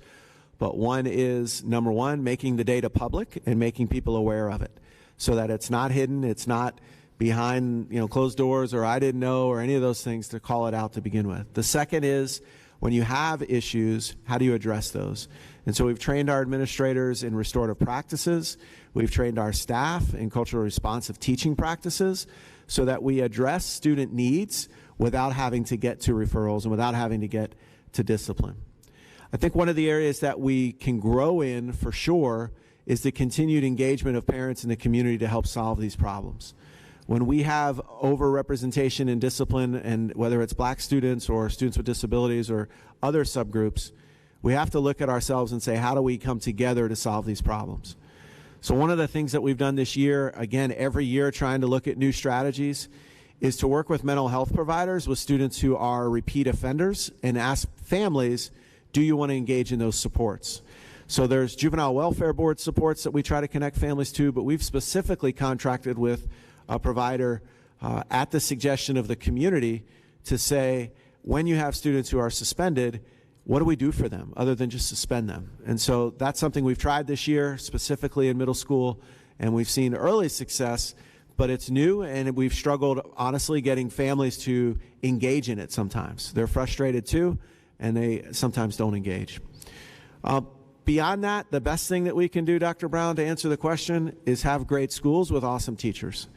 but one is, number one, making the data public and making people aware of it so that it's not hidden, it's not behind closed doors or I didn't know or any of those things, to call it out to begin with. The second is, when you have issues, how do you address those? And so we've trained our administrators in restorative practices. We've trained our staff in culturally responsive teaching practices so that we address student needs without having to get to referrals and without having to get to discipline. I think one of the areas that we can grow in for sure is the continued engagement of parents in the community to help solve these problems. When we have overrepresentation in discipline, and whether it's black students or students with disabilities or other subgroups, we have to look at ourselves and say, how do we come together to solve these problems? So one of the things that we've done this year, again, every year trying to look at new strategies, is to work with mental health providers with students who are repeat offenders and ask families, do you want to engage in those supports? So there's juvenile welfare board supports that we try to connect families to, but we've specifically contracted with a provider at the suggestion of the community to say, when you have students who are suspended, what do we do for them other than just suspend them? And so that's something we've tried this year, specifically in middle school, and we've seen early success, but it's new, and we've struggled, honestly, getting families to engage in it sometimes. They're frustrated too, and they sometimes don't engage. Beyond that, the best thing that we can do, Dr. Brown, to answer the question, is have great schools with awesome teachers.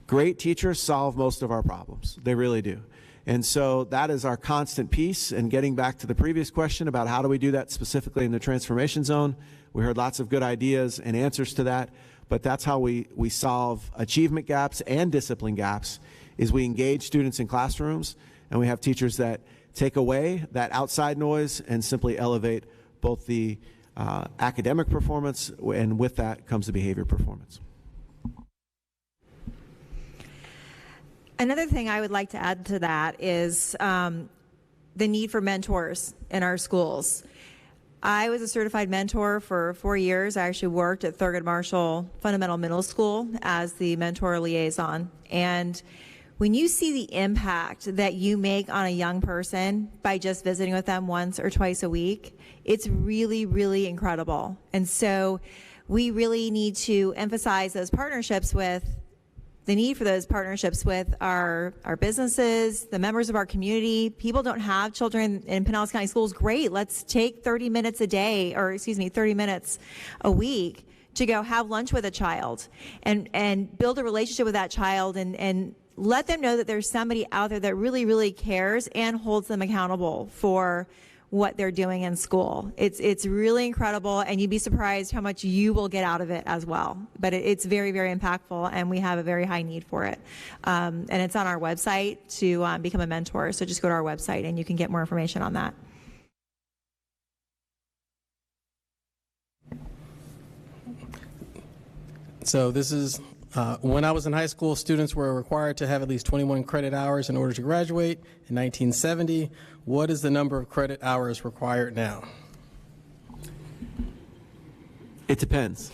Great teachers solve most of our problems. They really do. And so that is our constant piece. And getting back to the previous question about how do we do that specifically in the transformation zone, we heard lots of good ideas and answers to that. But that's how we solve achievement gaps and discipline gaps, is we engage students in classrooms, and we have teachers that take away that outside noise and simply elevate both the academic performance, and with that comes the behavior performance. Another thing I would like to add to that is the need for mentors in our schools. I was a certified mentor for 4 years. I actually worked at Thurgood Marshall Fundamental Middle School as the mentor liaison. And when you see the impact that you make on a young person by just visiting with them once or twice a week, it's really, really incredible. And so we really need to emphasize those partnerships with the need for those partnerships with our businesses, the members of our community. People don't have children in Pinellas County Schools. Great, let's take 30 minutes a day, or 30 minutes a week to go have lunch with a child and build a relationship with that child and let them know that there's somebody out there that really, really cares and holds them accountable for what they're doing in school. It's really incredible, and you'd be surprised how much you will get out of it as well. But it's very, very impactful, and we have a very high need for it. And it's on our website to become a mentor. So just go to our website and you can get more information on that. So this is, when I was in high school, students were required to have at least 21 credit hours in order to graduate in 1970. What is the number of credit hours required now? It depends.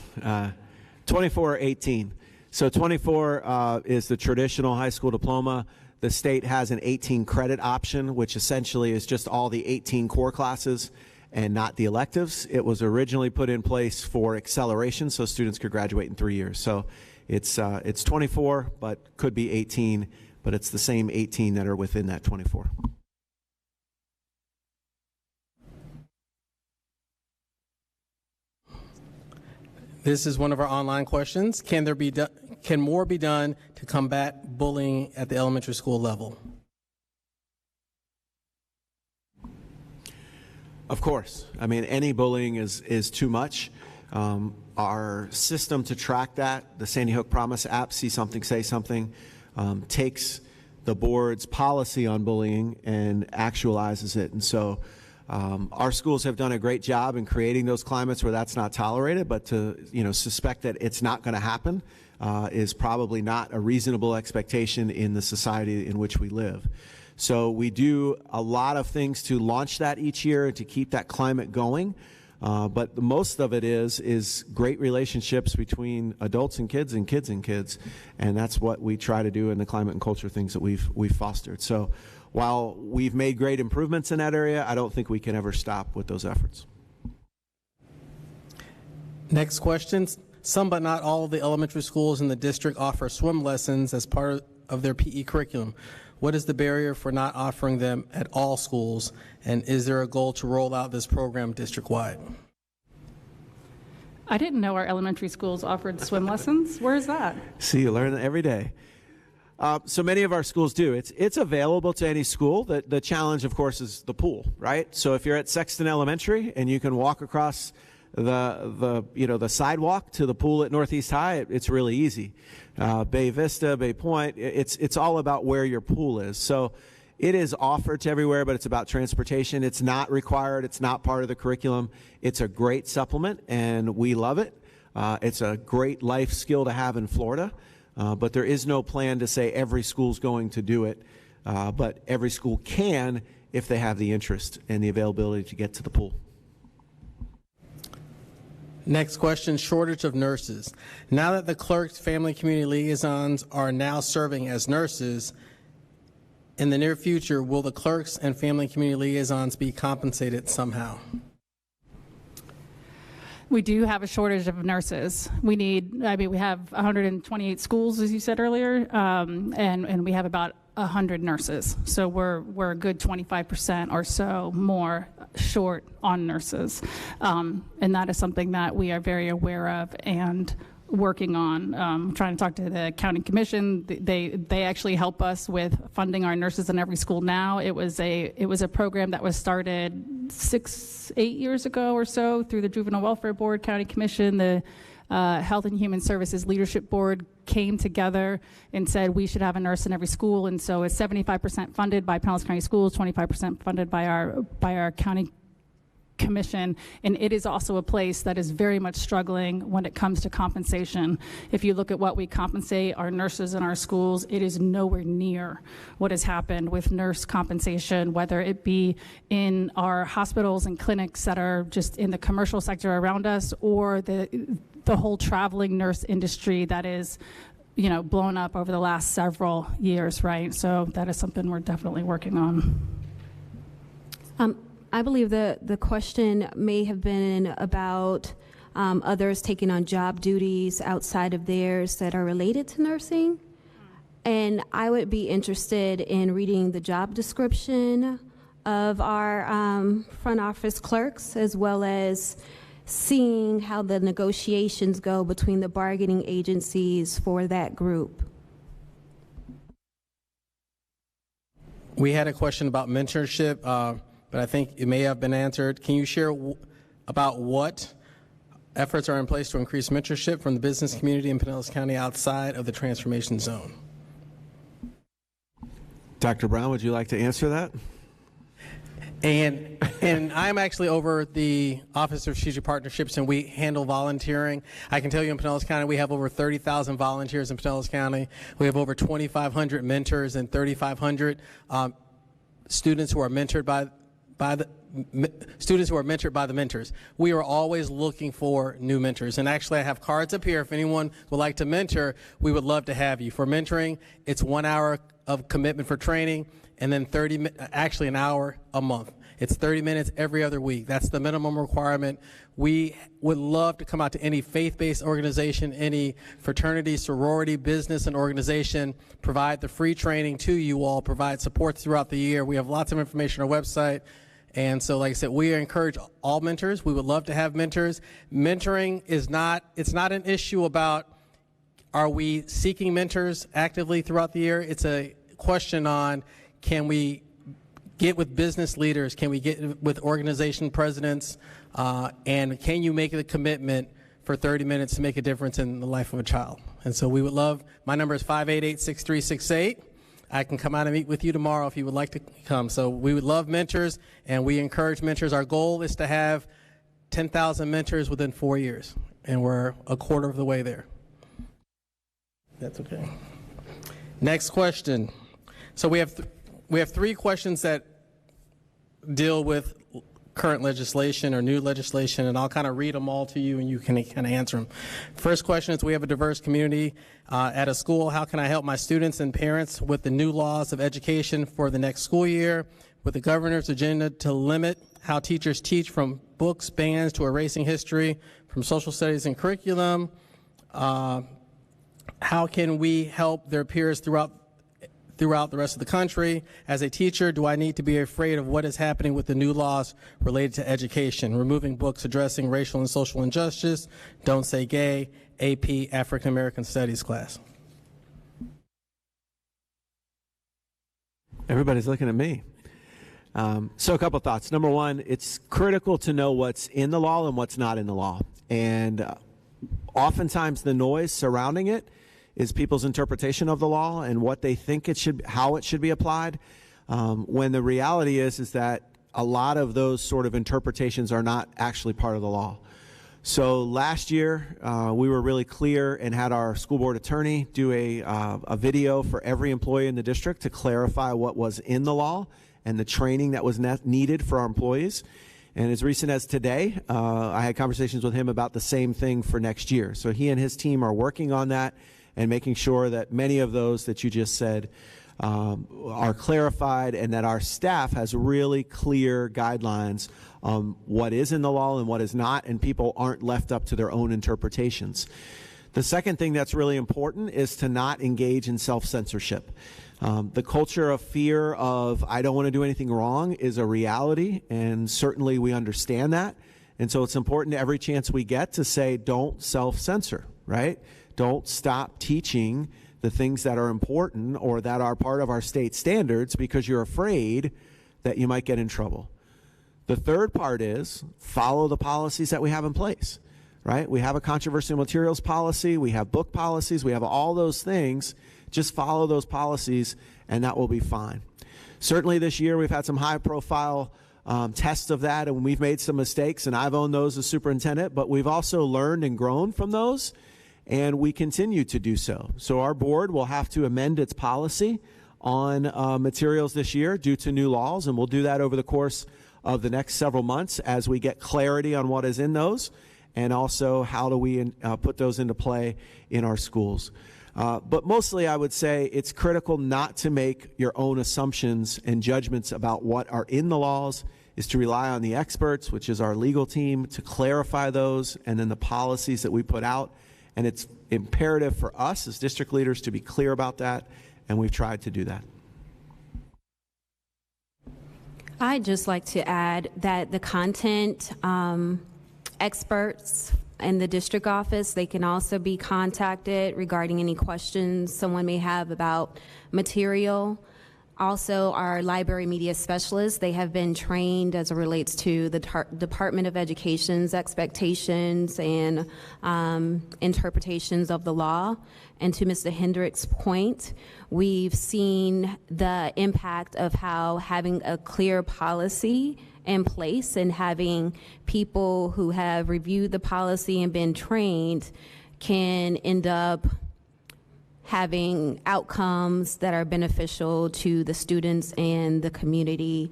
24 or 18. So 24 is the traditional high school diploma. The state has an 18 credit option, which essentially is just all the 18 core classes and not the electives. It was originally put in place for acceleration, so students could graduate in 3 years. So it's 24, but could be 18, but it's the same 18 that are within that 24. This is one of our online questions. Can more be done to combat bullying at the elementary school level? Of course. I mean, any bullying is too much. Our system to track that, the Sandy Hook Promise app, See Something, Say Something, takes the board's policy on bullying and actualizes it. And so our schools have done a great job in creating those climates where that's not tolerated, but to suspect that it's not going to happen is probably not a reasonable expectation in the society in which we live. So we do a lot of things to launch that each year to keep that climate going. But most of it is great relationships between adults and kids and kids and kids. And that's what we try to do in the climate and culture things that we've fostered. So while we've made great improvements in that area, I don't think we can ever stop with those efforts. Next question. Some but not all of the elementary schools in the district offer swim lessons as part of their PE curriculum. What is the barrier for not offering them at all schools, and is there a goal to roll out this program district-wide? I didn't know our elementary schools offered swim lessons. Where is that? See, you learn every day. So many of our schools do. It's available to any school. The challenge, of course, is the pool, right? So if you're at Sexton Elementary and you can walk across the sidewalk to the pool at Northeast High, it's really easy. Bay Vista, Bay Point, it's all about where your pool is. So it is offered to everywhere, but it's about transportation. It's not required. It's not part of the curriculum. It's a great supplement, and we love it. It's a great life skill to have in Florida, but there is no plan to say every school's going to do it, but every school can if they have the interest and the availability to get to the pool. Next question, shortage of nurses. Now that the clerks, family community liaisons are now serving as nurses, in the near future, will the clerks and family community liaisons be compensated somehow? We do have a shortage of nurses. We have 128 schools, as you said earlier, and we have about 100 nurses. So we're a good 25% or so more short on nurses. And that is something that we are very aware of and working on. Trying to talk to the county commission. They actually help us with funding our nurses in every school now. It was a program that was started 8 years ago or so through the Juvenile Welfare Board, County Commission, the Health and Human Services Leadership Board came together and said we should have a nurse in every school, and so it's 75% funded by Pinellas County Schools, 25% funded by our county commission, and it is also a place that is very much struggling when it comes to compensation. If you look at what we compensate our nurses in our schools, it is nowhere near what has happened with nurse compensation, whether it be in our hospitals and clinics that are just in the commercial sector around us, or the whole traveling nurse industry that is blown up over the last several years, right? So that is something we're definitely working on. I believe the question may have been about others taking on job duties outside of theirs that are related to nursing. And I would be interested in reading the job description of our front office clerks, as well as seeing how the negotiations go between the bargaining agencies for that group. We had a question about mentorship. but I think it may have been answered. Can you share about what efforts are in place to increase mentorship from the business community in Pinellas County outside of the transformation zone? Dr. Brown, would you like to answer that? And I'm actually over the Office of Strategic Partnerships, and we handle volunteering. I can tell you in Pinellas County, we have over 30,000 volunteers in Pinellas County. We have over 2,500 mentors and 3,500 students who are mentored by the mentors. We are always looking for new mentors. And actually, I have cards up here. If anyone would like to mentor, we would love to have you. For mentoring, it's 1 hour of commitment for training, and then actually an hour a month. It's 30 minutes every other week. That's the minimum requirement. We would love to come out to any faith-based organization, any fraternity, sorority, business, and organization, provide the free training to you all, provide support throughout the year. We have lots of information on our website. And so, like I said, we encourage all mentors. We would love to have mentors. Mentoring it's not an issue about are we seeking mentors actively throughout the year. It's a question on, can we get with business leaders? Can we get with organization presidents? And can you make the commitment for 30 minutes to make a difference in the life of a child? And so we would love, my number is 588-6368. I can come out and meet with you tomorrow if you would like to come. So we would love mentors, and we encourage mentors. Our goal is to have 10,000 mentors within 4 years, and we're a quarter of the way there. That's okay. Next question. So we have three questions that deal with current legislation or new legislation, and I'll kind of read them all to you and you can kind of answer them. First question is, we have a diverse community at a school. How can I help my students and parents with the new laws of education for the next school year, with the governor's agenda to limit how teachers teach from books, bans to erasing history, from social studies and curriculum? How can we help their peers throughout the rest of the country? As a teacher, do I need to be afraid of what is happening with the new laws related to education? Removing books addressing racial and social injustice, Don't Say Gay, AP African American Studies class. Everybody's looking at me. So a couple thoughts. Number one, it's critical to know what's in the law and what's not in the law. And oftentimes the noise surrounding it is people's interpretation of the law and what they think how it should be applied, when the reality is that a lot of those sort of interpretations are not actually part of the law. So last year, we were really clear and had our school board attorney do a video for every employee in the district to clarify what was in the law and the training that was needed for our employees. And as recent as today, I had conversations with him about the same thing for next year. So he and his team are working on that and making sure that many of those that you just said are clarified, and that our staff has really clear guidelines on what is in the law and what is not, and people aren't left up to their own interpretations. The second thing that's really important is to not engage in self-censorship. The culture of fear of I don't want to do anything wrong is a reality, and certainly we understand that. And so it's important every chance we get to say don't self-censor, right? Don't stop teaching the things that are important or that are part of our state standards because you're afraid that you might get in trouble. The third part is follow the policies that we have in place, right? We have a controversial materials policy, we have book policies, we have all those things. Just follow those policies and that will be fine. Certainly this year we've had some high profile tests of that, and we've made some mistakes, and I've owned those as superintendent, but we've also learned and grown from those, and we continue to do so. So our board will have to amend its policy on materials this year due to new laws, and we'll do that over the course of the next several months as we get clarity on what is in those, and also how do we put those into play in our schools. But mostly I would say it's critical not to make your own assumptions and judgments about what are in the laws, is to rely on the experts, which is our legal team, to clarify those, and then the policies that we put out. And it's imperative for us as district leaders to be clear about that, and we've tried to do that. I'd just like to add that the content experts in the district office, they can also be contacted regarding any questions someone may have about material. Also, our library media specialists, they have been trained as it relates to the Department of Education's expectations and interpretations of the law. And to Mr. Hendrick's point, we've seen the impact of how having a clear policy in place and having people who have reviewed the policy and been trained can end up having outcomes that are beneficial to the students and the community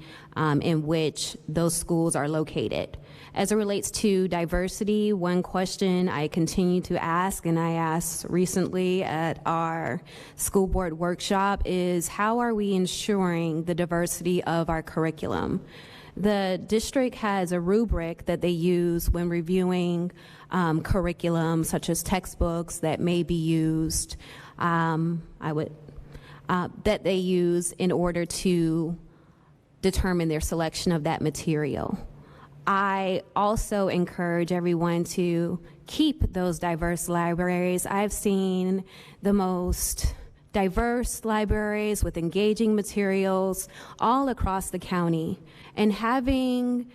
in which those schools are located. As it relates to diversity, one question I continue to ask, and I asked recently at our school board workshop, is how are we ensuring the diversity of our curriculum? The district has a rubric that they use when reviewing curriculum, such as textbooks that may be used, that they use in order to determine their selection of that material. I also encourage everyone to keep those diverse libraries. I've seen the most diverse libraries with engaging materials all across the county, and having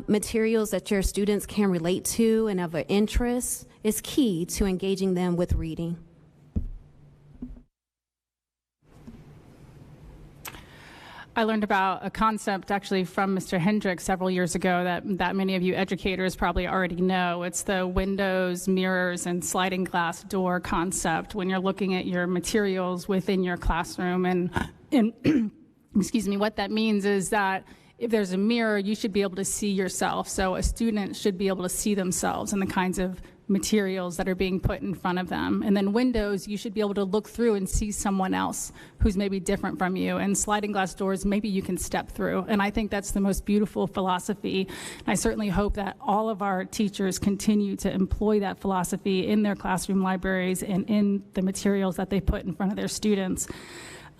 materials that your students can relate to and of an interest is key to engaging them with reading. I learned about a concept actually from Mr. Hendrick several years ago that many of you educators probably already know. It's the windows, mirrors, and sliding glass door concept when you're looking at your materials within your classroom. And excuse me, what that means is that if there's a mirror, you should be able to see yourself. So a student should be able to see themselves and the kinds of materials that are being put in front of them. And then windows, you should be able to look through and see someone else who's maybe different from you. And sliding glass doors, maybe you can step through. And I think that's the most beautiful philosophy. I certainly hope that all of our teachers continue to employ that philosophy in their classroom libraries and in the materials that they put in front of their students.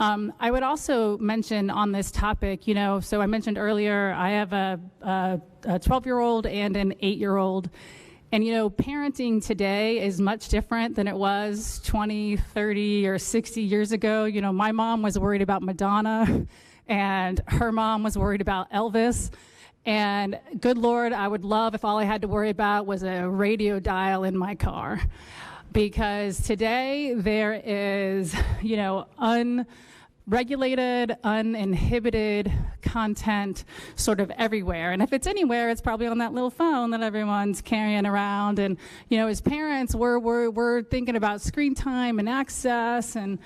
I would also mention on this topic, so I mentioned earlier, I have a 12-year-old and an 8-year-old. And parenting today is much different than it was 20, 30, or 60 years ago. My mom was worried about Madonna, and her mom was worried about Elvis. And good Lord, I would love if all I had to worry about was a radio dial in my car. Because today there is, unregulated, uninhibited content sort of everywhere. And if it's anywhere, it's probably on that little phone that everyone's carrying around. And, as parents, we're thinking about screen time and access and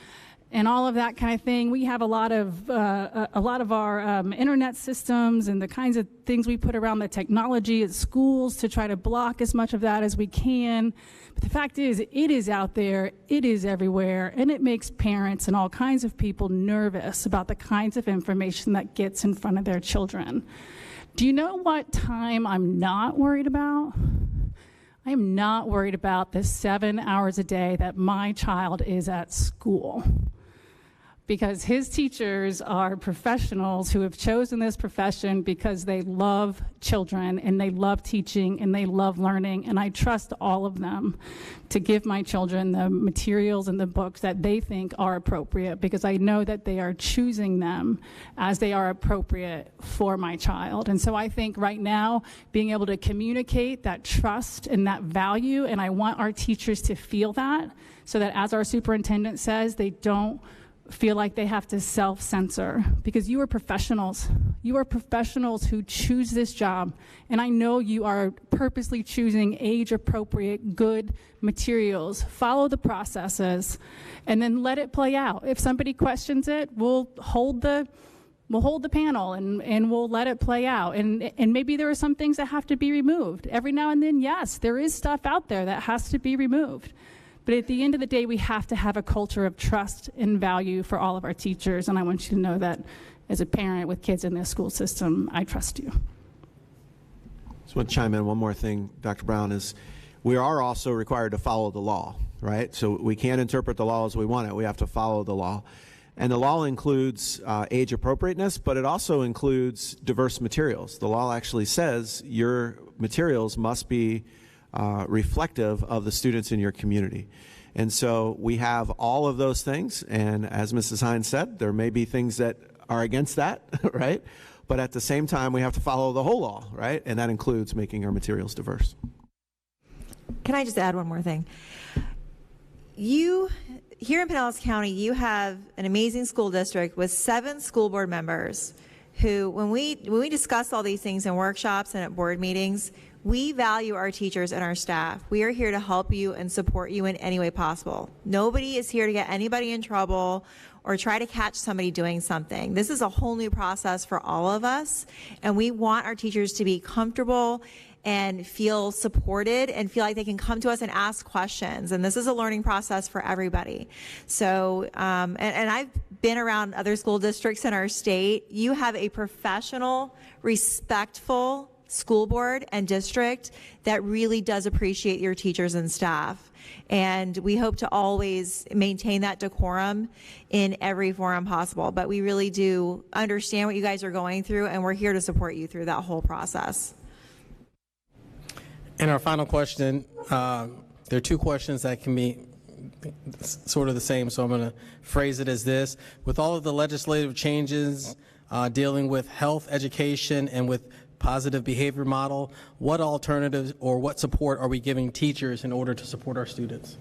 all of that kind of thing. We have a lot of our internet systems and the kinds of things we put around the technology at schools to try to block as much of that as we can. But the fact is, it is out there, it is everywhere, and it makes parents and all kinds of people nervous about the kinds of information that gets in front of their children. Do you know what time I'm not worried about? I am not worried about the 7 hours a day that my child is at school. Because his teachers are professionals who have chosen this profession because they love children and they love teaching and they love learning, and I trust all of them to give my children the materials and the books that they think are appropriate, because I know that they are choosing them as they are appropriate for my child. And so I think right now, being able to communicate that trust and that value, and I want our teachers to feel that, so that as our superintendent says, they don't feel like they have to self-censor, because you are professionals. You are professionals who choose this job, and I know you are purposely choosing age-appropriate, good materials. Follow the processes, and then let it play out. If somebody questions it, we'll hold the panel and we'll let it play out. And maybe there are some things that have to be removed. Every now and then, yes, there is stuff out there that has to be removed. But at the end of the day, we have to have a culture of trust and value for all of our teachers. And I want you to know that as a parent with kids in this school system, I trust you. Just want to chime in one more thing, Dr. Brown, is we are also required to follow the law, right? So we can't interpret the law as we want it. We have to follow the law. And the law includes age appropriateness, but it also includes diverse materials. The law actually says your materials must be reflective of the students in your community. And so we have all of those things, and as Mrs. Hines said, there may be things that are against that, right? But at the same time, we have to follow the whole law, right? And that includes making our materials diverse. Can I just add one more thing? You, here in Pinellas County, you have an amazing school district with 7 school board members who, when we discuss all these things in workshops and at board meetings, we value our teachers and our staff. We are here to help you and support you in any way possible. Nobody is here to get anybody in trouble or try to catch somebody doing something. This is a whole new process for all of us, and we want our teachers to be comfortable and feel supported and feel like they can come to us and ask questions. And this is a learning process for everybody. So, and I've been around other school districts in our state. You have a professional, respectful school board and district that really does appreciate your teachers and staff. And we hope to always maintain that decorum in every forum possible. But we really do understand what you guys are going through, and we're here to support you through that whole process. And our final question, there are 2 questions that can be sort of the same, so I'm going to phrase it as this. With all of the legislative changes dealing with health, education, and with positive behavior model, what alternatives or what support are we giving teachers in order to support our students?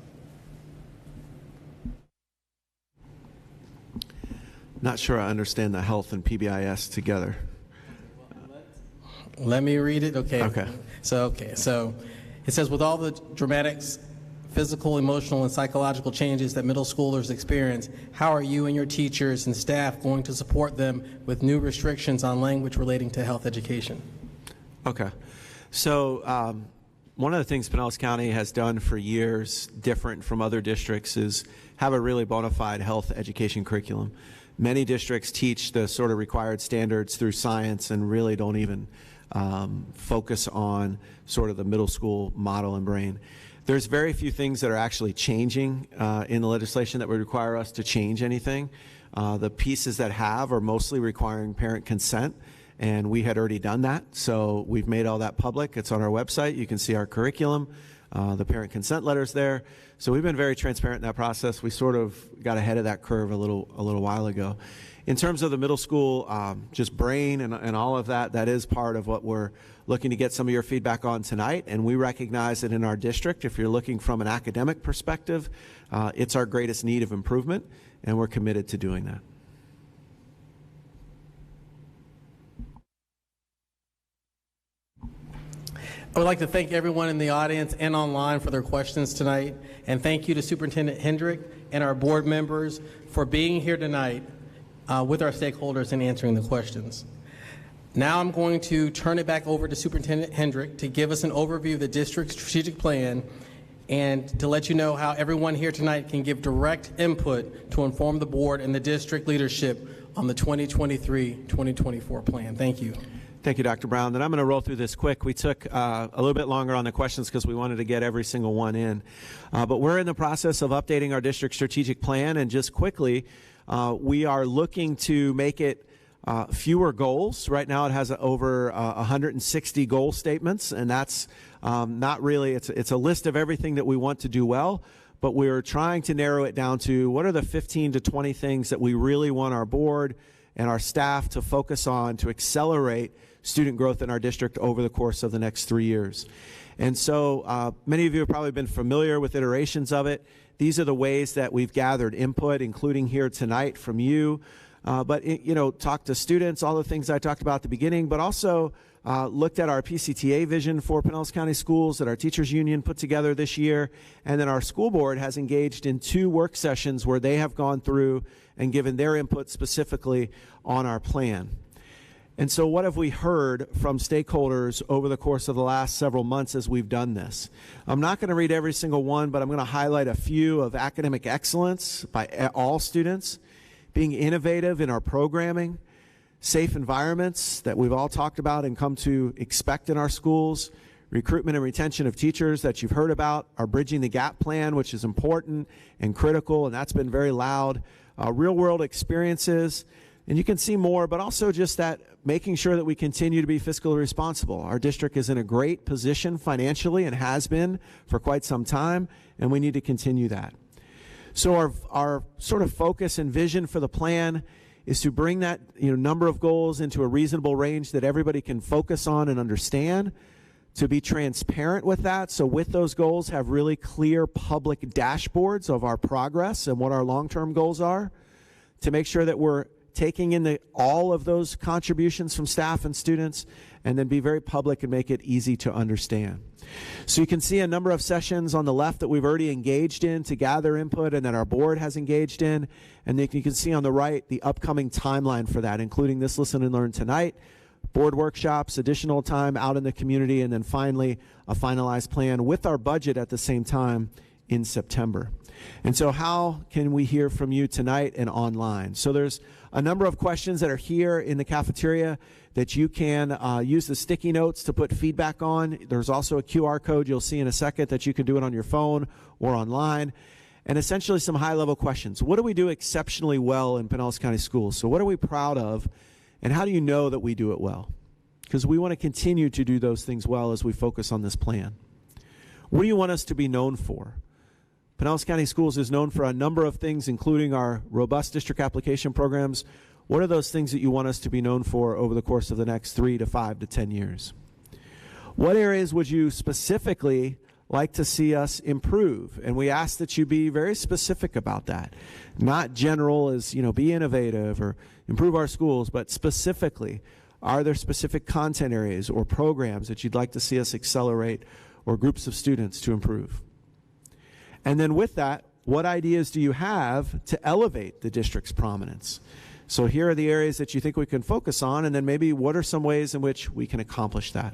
Not sure I understand the health and PBIS together. Let me read it. Okay. Okay. So it says, with all the dramatics, physical, emotional, and psychological changes that middle schoolers experience, how are you and your teachers and staff going to support them with new restrictions on language relating to health education? Okay. So one of the things Pinellas County has done for years, different from other districts, is have a really bona fide health education curriculum. Many districts teach the sort of required standards through science and really don't even focus on sort of the middle school model and brain. There's very few things that are actually changing in the legislation that would require us to change anything. The pieces that have are mostly requiring parent consent, and we had already done that, so we've made all that public. It's on our website. You can see our curriculum, the parent consent letters there. So we've been very transparent in that process. We sort of got ahead of that curve a little while ago. In terms of the middle school, just brain and all of that, that is part of what we're looking to get some of your feedback on tonight. And we recognize that in our district, if you're looking from an academic perspective, it's our greatest need of improvement, and we're committed to doing that. I would like to thank everyone in the audience and online for their questions tonight. And thank you to Superintendent Hendrick and our board members for being here tonight with our stakeholders and answering the questions. Now I'm going to turn it back over to Superintendent Hendrick to give us an overview of the district's strategic plan and to let you know how everyone here tonight can give direct input to inform the board and the district leadership on the 2023-2024 plan. Thank you. Thank you, Dr. Brown. Then I'm going to roll through this quick. We took a little bit longer on the questions because we wanted to get every single one in. But we're in the process of updating our district strategic plan, and just quickly, we are looking to make it fewer goals. Right now it has over 160 goal statements, and that's not really, it's a list of everything that we want to do well, but we're trying to narrow it down to what are the 15 to 20 things that we really want our board and our staff to focus on to accelerate student growth in our district over the course of the next 3 years. And so many of you have probably been familiar with iterations of it. These are the ways that we've gathered input, including here tonight from you. But talked to students, all the things I talked about at the beginning, but also looked at our PCTA vision for Pinellas County Schools that our teachers union put together this year. And then our school board has engaged in 2 work sessions where they have gone through and given their input specifically on our plan. And so what have we heard from stakeholders over the course of the last several months as we've done this? I'm not going to read every single one, but I'm going to highlight a few of academic excellence by all students, being innovative in our programming, safe environments that we've all talked about and come to expect in our schools, recruitment and retention of teachers that you've heard about, our Bridging the Gap plan, which is important and critical, and that's been very loud, real-world experiences, and you can see more, but also just that making sure that we continue to be fiscally responsible. Our district is in a great position financially and has been for quite some time, and we need to continue that. So our sort of focus and vision for the plan is to bring that number of goals into a reasonable range that everybody can focus on and understand, to be transparent with that. So with those goals, have really clear public dashboards of our progress and what our long-term goals are, to make sure that we're taking in all of those contributions from staff and students, and then be very public and make it easy to understand. So you can see a number of sessions on the left that we've already engaged in to gather input and that our board has engaged in. And then you can see on the right the upcoming timeline for that, including this Listen and Learn tonight, board workshops, additional time out in the community, and then finally a finalized plan with our budget at the same time in September. And so how can we hear from you tonight and online? So there's a number of questions that are here in the cafeteria that you can use the sticky notes to put feedback on. There's also a QR code you'll see in a second that you can do it on your phone or online. And essentially some high-level questions. What do we do exceptionally well in Pinellas County Schools? So what are we proud of, and how do you know that we do it well? Because we want to continue to do those things well as we focus on this plan. What do you want us to be known for? Pinellas County Schools is known for a number of things, including our robust district application programs. What are those things that you want us to be known for over the course of the next 3 to 5 to 10 years? What areas would you specifically like to see us improve? And we ask that you be very specific about that. Not general as, be innovative or improve our schools, but specifically, are there specific content areas or programs that you'd like to see us accelerate or groups of students to improve? And then with that, what ideas do you have to elevate the district's prominence? So here are the areas that you think we can focus on, and then maybe what are some ways in which we can accomplish that?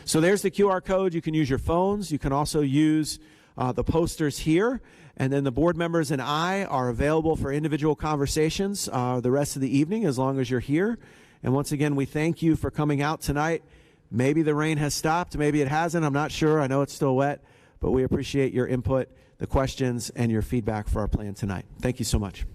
So there's the QR code. You can use your phones. You can also use the posters here. And then the board members and I are available for individual conversations the rest of the evening as long as you're here. And once again, we thank you for coming out tonight. Maybe the rain has stopped. Maybe it hasn't. I'm not sure. I know it's still wet. But we appreciate your input, the questions, and your feedback for our plan tonight. Thank you so much.